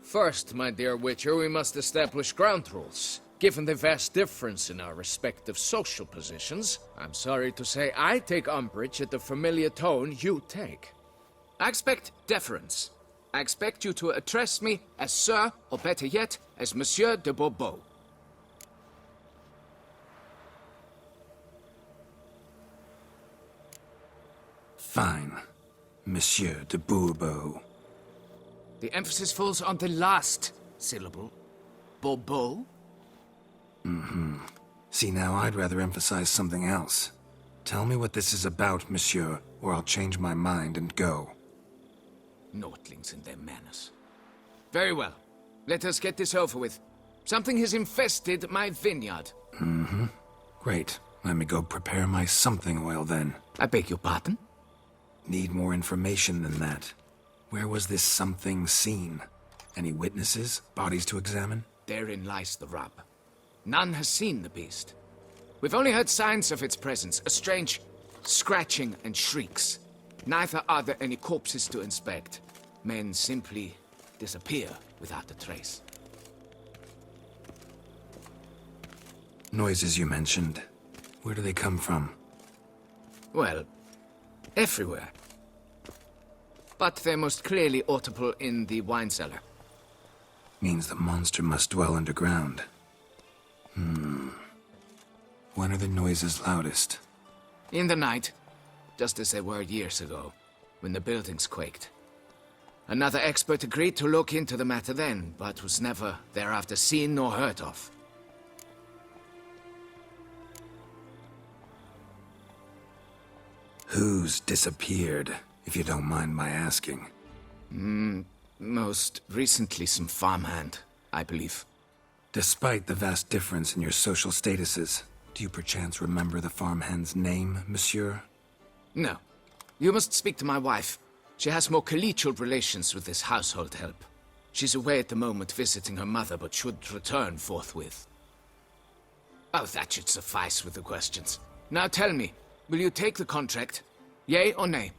First, my dear Witcher, we must establish ground rules. Given the vast difference in our respective social positions, I'm sorry to say I take umbrage at the familiar tone you take. I expect deference. I expect you to address me as Sir, or better yet, as Monsieur de Bourbeau. Fine. Monsieur de Bourbeau. The emphasis falls on the last syllable. Bourbeau? Mm-hmm. See, now I'd rather emphasize something else. Tell me what this is about, monsieur, or I'll change my mind and go. Naughtlings and their manners. Very well. Let us get this over with. Something has infested my vineyard. Mm-hmm. Great. Let me go prepare my something oil then. I beg your pardon? Need more information than that. Where was this something seen? Any witnesses? Bodies to examine? Therein lies the rub. None has seen the beast. We've only heard signs of its presence, a strange scratching and shrieks. Neither are there any corpses to inspect. Men simply disappear without a trace. Noises you mentioned. Where do they come from? Well, everywhere. But they're most clearly audible in the wine cellar. Means the monster must dwell underground. When are the noises loudest? In the night, just as they were years ago, when the buildings quaked. Another expert agreed to look into the matter then, but was never thereafter seen nor heard of. Who's disappeared, if you don't mind my asking? Most recently some farmhand, I believe. Despite the vast difference in your social statuses, do you perchance remember the farmhand's name, monsieur? No. You must speak to my wife. She has more collegial relations with this household help. She's away at the moment visiting her mother, but should return forthwith. Oh, that should suffice with the questions. Now tell me, will you take the contract? Yea or nay?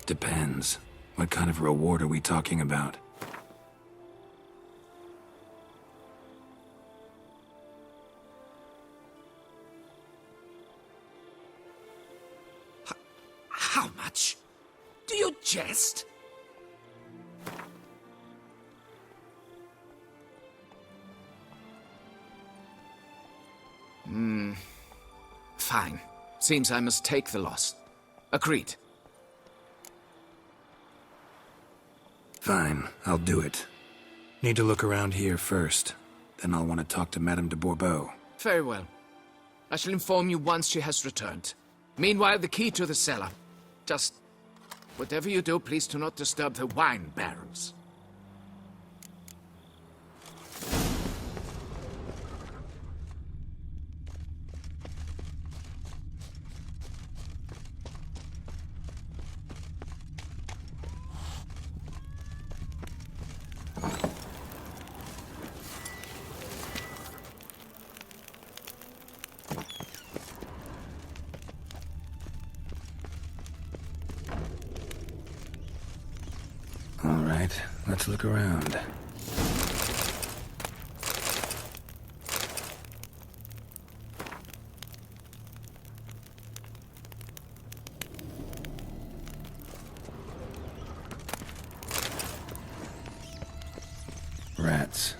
Depends. What kind of reward are we talking about? How much? Do you jest? Fine. Seems I must take the loss. Agreed. Fine, I'll do it. Need to look around here first. Then I'll want to talk to Madame de Bourbeau. Very well. I shall inform you once she has returned. Meanwhile, the key to the cellar. Just... whatever you do, please do not disturb the wine barrels. All right, let's look around. Rats.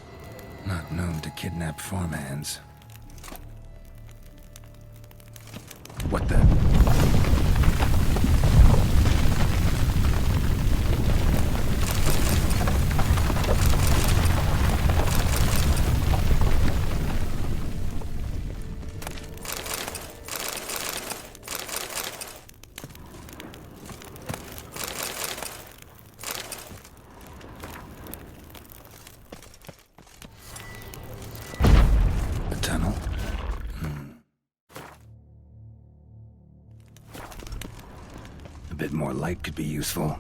Not known to kidnap farmhands. What the... tunnel? A bit more light could be useful.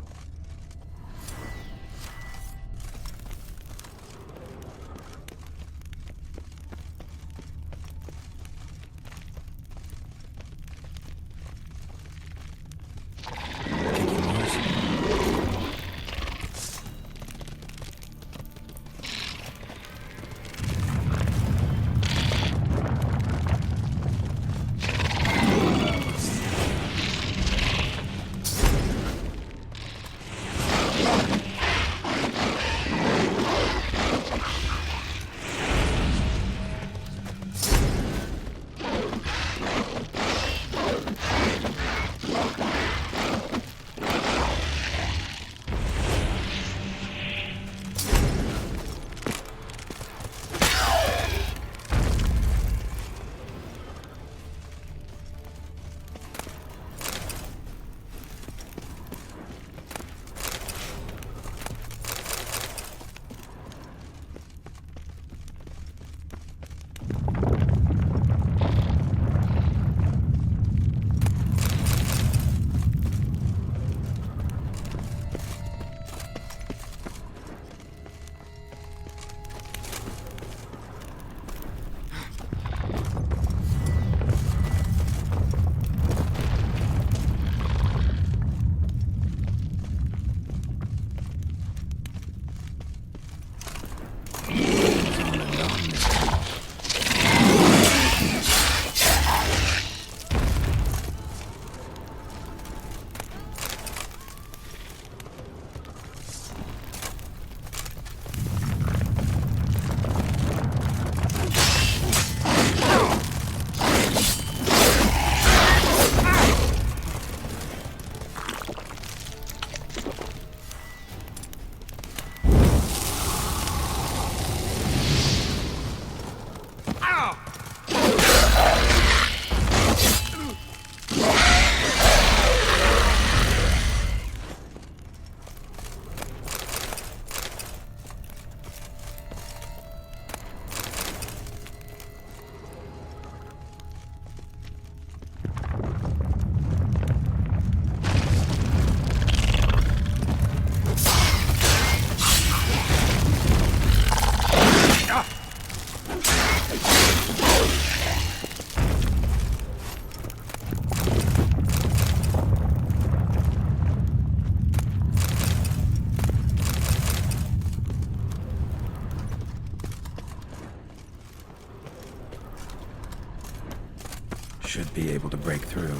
Should be able to break through.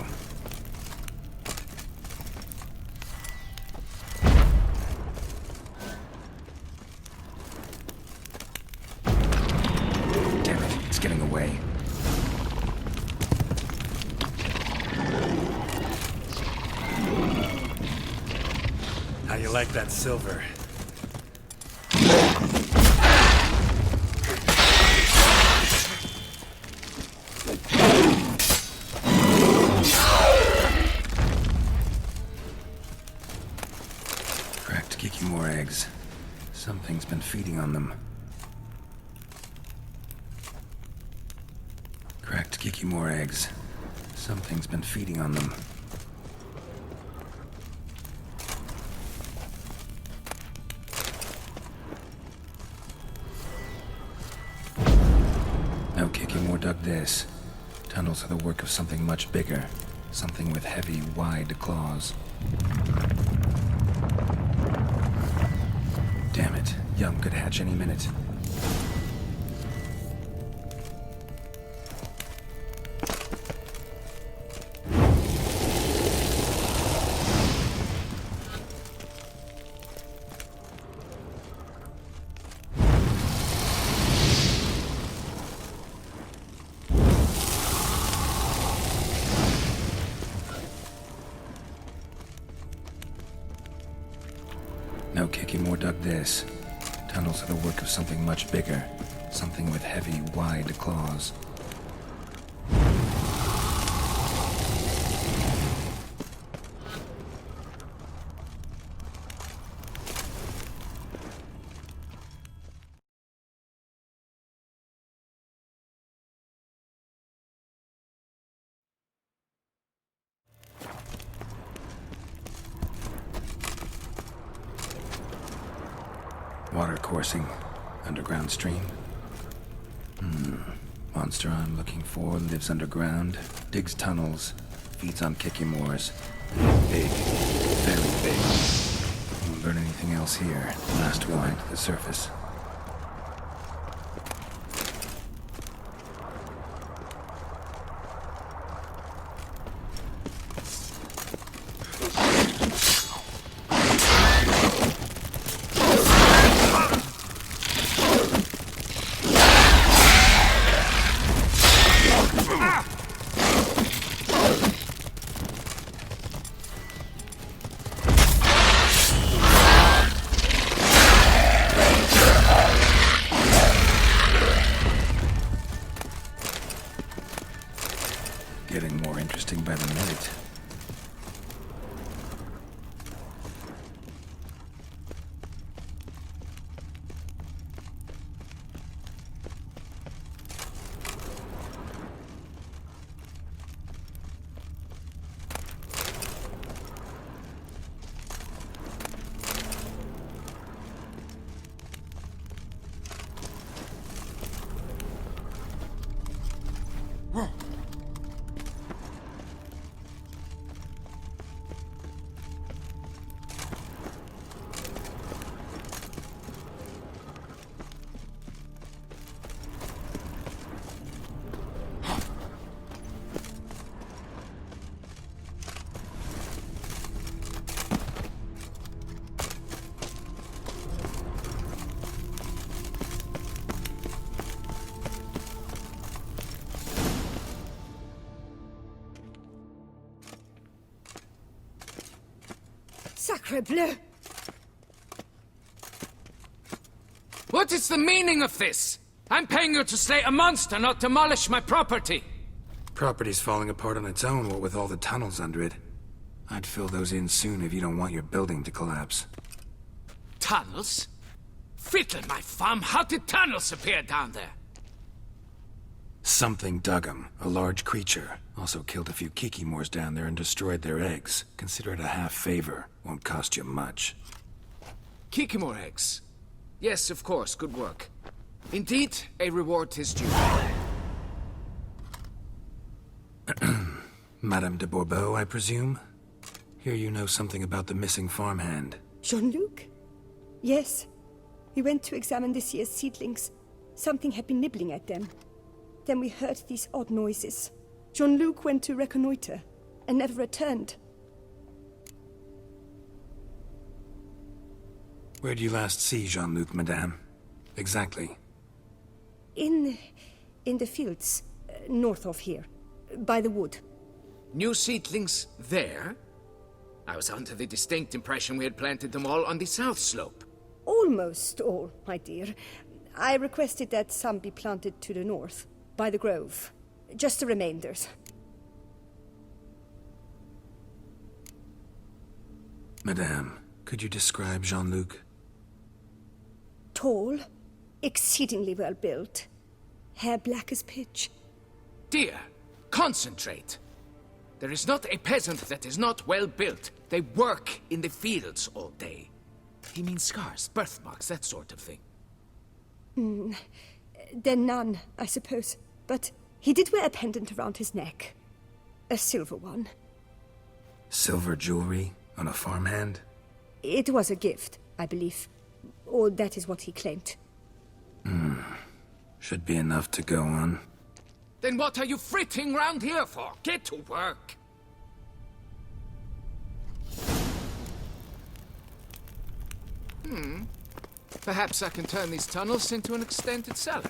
Damn it, it's getting away. How you like that silver? feeding on them. Cracked Kikimor eggs. Something's been feeding on them. No Kikimor dug this. Tunnels are the work of something much bigger. Something with heavy, wide claws. Damn it. Young could hatch any minute. No Kikimor dug this. Tunnels are the work of something much bigger. Something with heavy, wide claws. Water coursing. Underground stream. Monster I'm looking for lives underground, digs tunnels, feeds on Kikimors. Big. Very big. Won't learn anything else here. Last warning to the surface. Getting more interesting by the minute. Sacre bleu! What is the meaning of this? I'm paying you to slay a monster, not demolish my property. Property's falling apart on its own, what with all the tunnels under it. I'd fill those in soon if you don't want your building to collapse. Tunnels? Fiddle my thumb, how did tunnels appear down there? Something dug 'em. A large creature. Also killed a few Kikimors down there and destroyed their eggs. Consider it a half favor. Won't cost you much. Kikimor eggs. Yes, of course, good work. Indeed, a reward is due. Madame de Bourbeau, I presume? Hear you know something about the missing farmhand. Jean-Luc? Yes. We went to examine this year's seedlings. Something had been nibbling at them. Then we heard these odd noises. Jean-Luc went to reconnoiter and never returned. Where did you last see Jean-Luc, madame? Exactly. In the fields, north of here, by the wood. New seedlings there? I was under the distinct impression we had planted them all on the south slope. Almost all, my dear. I requested that some be planted to the north, by the grove. Just the remainders. Madame, could you describe Jean-Luc? Tall, exceedingly well built, hair black as pitch. Dear, concentrate. There is not a peasant that is not well built. They work in the fields all day. He means scars, birthmarks, that sort of thing. Then none, I suppose. But he did wear a pendant around his neck. A silver one. Silver jewelry on a farmhand? It was a gift, I believe. Or that is what he claimed. Should be enough to go on. Then what are you fritting round here for? Get to work! Perhaps I can turn these tunnels into an extended cellar.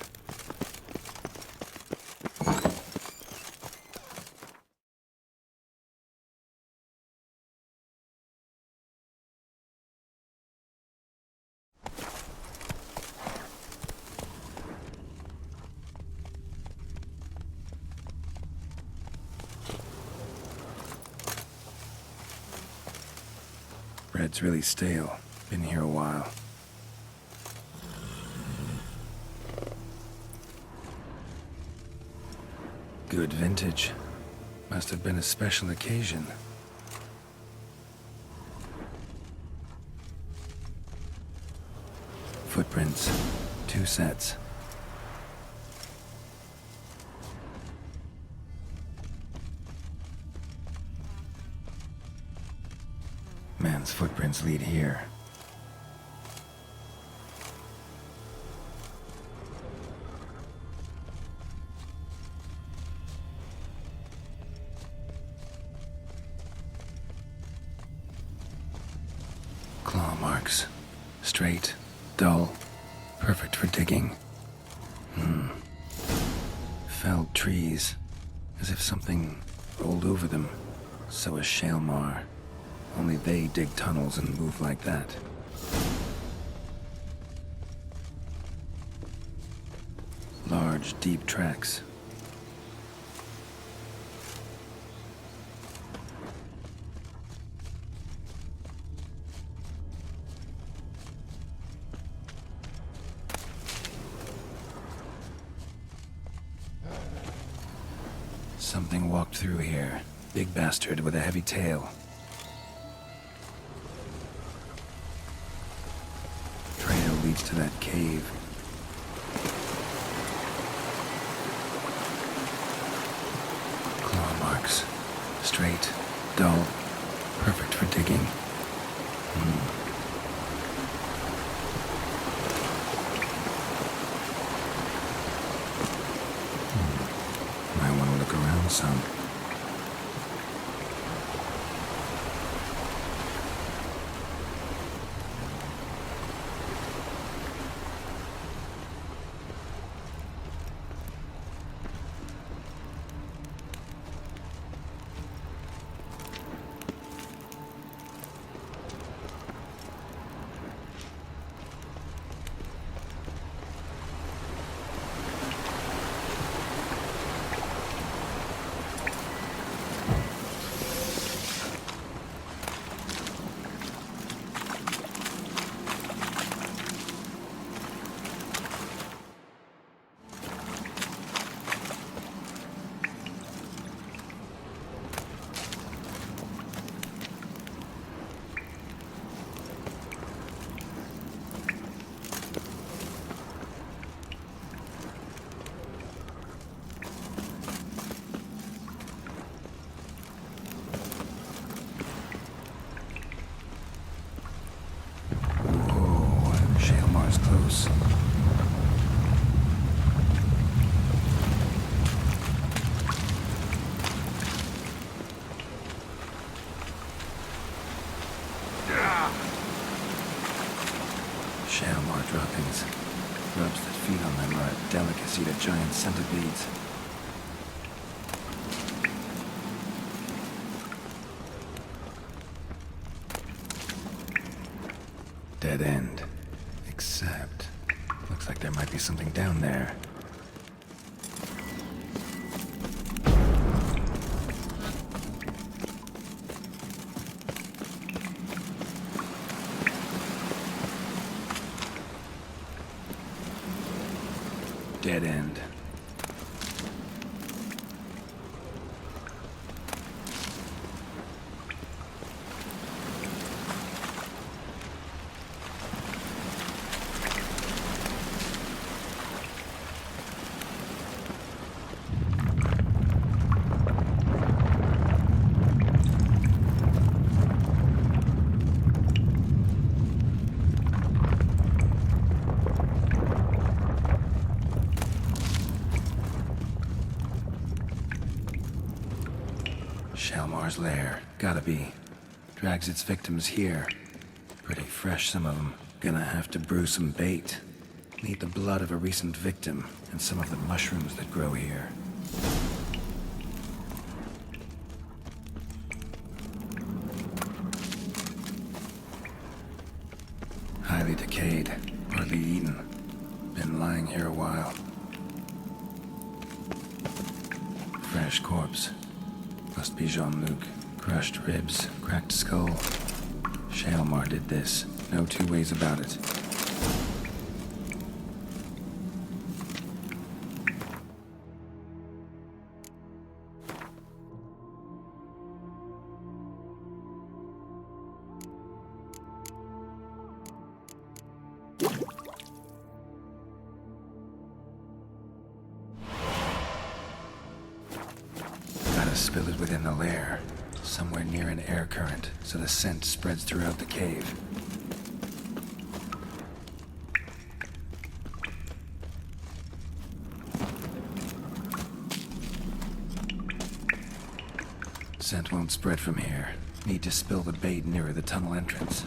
Bread's really stale. Been here a while. Good vintage. Must have been a special occasion. Footprints. 2 sets. Man's footprints lead here. Claw marks. Straight, dull, perfect for digging. Felled trees, as if something rolled over them. So is Shaelmar. Only they dig tunnels and move like that. Large, deep tracks. Something walked through here. Big bastard with a heavy tail. Trail leads to that cave. Claw marks. Straight, dull, perfect for digging. Might want to look around some. Shaelmar's close. Shaelmar droppings. Grubs that feed on them are a delicacy to giant centipedes. Dead end. Except, looks like there might be something down there. dead end. Shalmar's lair. Gotta be. Drags its victims here. Pretty fresh, some of them. Gonna have to brew some bait. Need the blood of a recent victim, and some of the mushrooms that grow here. Highly decayed. Hardly eaten. Been lying here a while. Fresh corpse. Must be Jean-Luc. Crushed ribs, cracked skull. Shalmar did this. No two ways about it. Spill it within the lair, somewhere near an air current, so the scent spreads throughout the cave. Scent won't spread from here. Need to spill the bait nearer the tunnel entrance.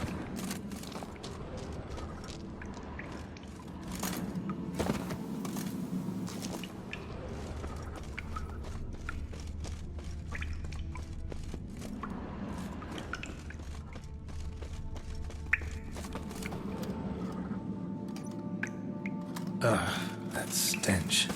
Ugh, that stench.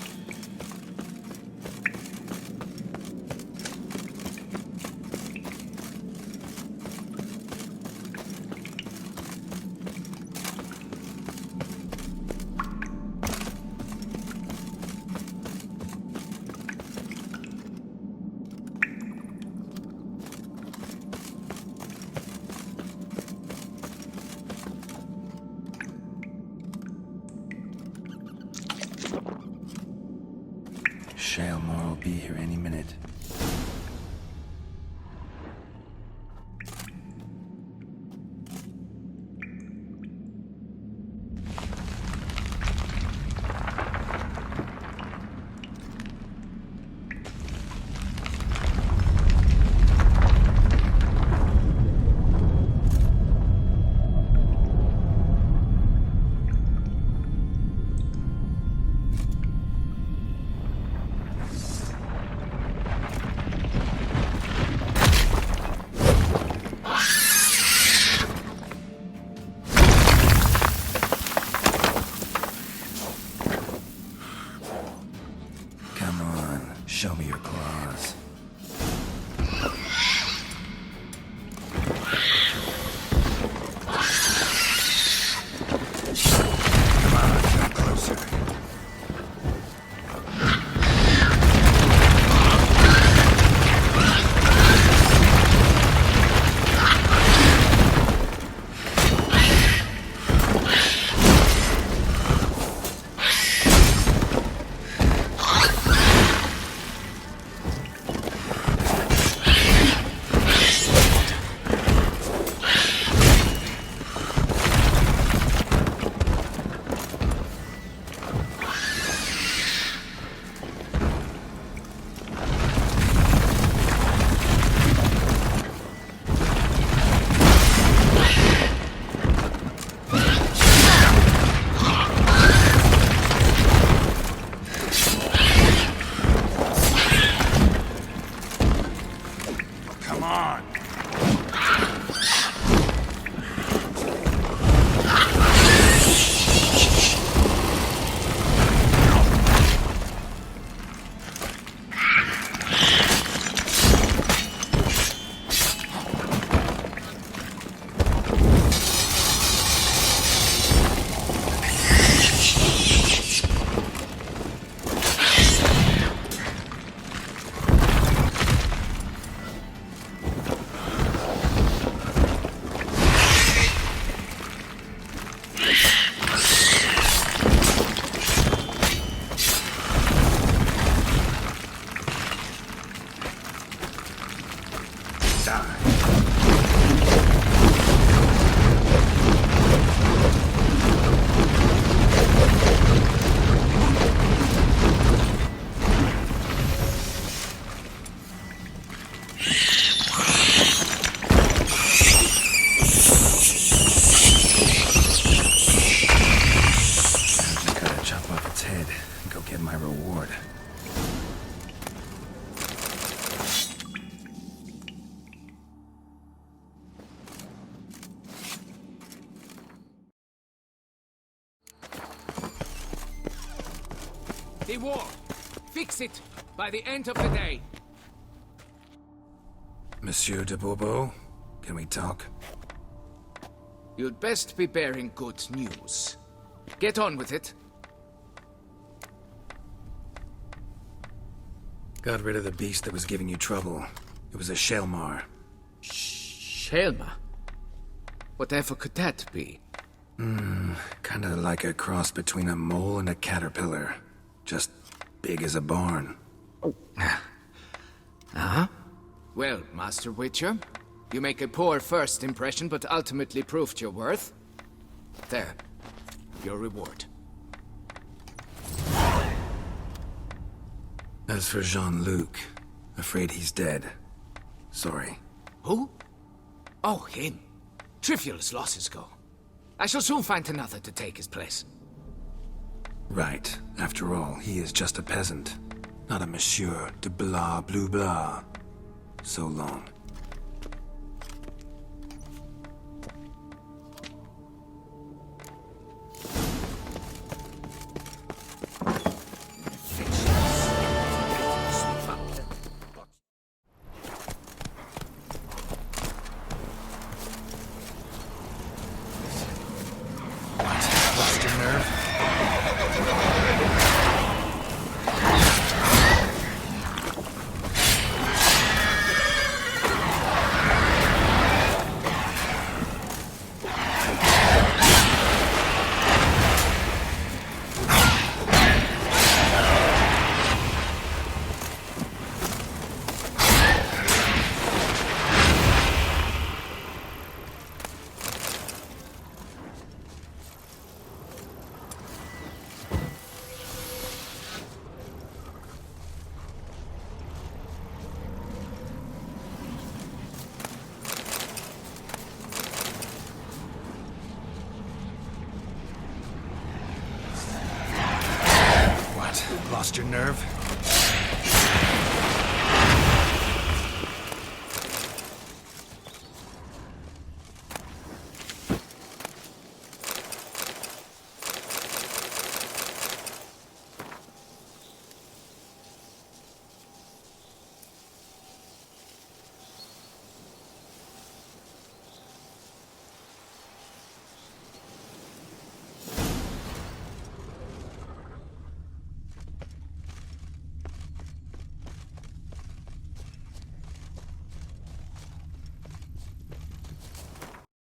Shalmar will be here any minute. Show me your claws. Come on, get closer. The wall. Fix it by the end of the day. Monsieur de Bourbeau, can we talk? You'd best be bearing good news. Get on with it. Got rid of the beast that was giving you trouble. It was a Shelmar. Shelma? Whatever could that be? Kinda like a cross between a mole and a caterpillar. Just big as a barn. Uh-huh. Well, Master Witcher, you make a poor first impression, but ultimately proved your worth. There. Your reward. As for Jean-Luc, afraid he's dead. Sorry. Who? Oh, him. Trivial as losses go. I shall soon find another to take his place. Right. After all, he is just a peasant. Not a Monsieur de blah blue blah. So long.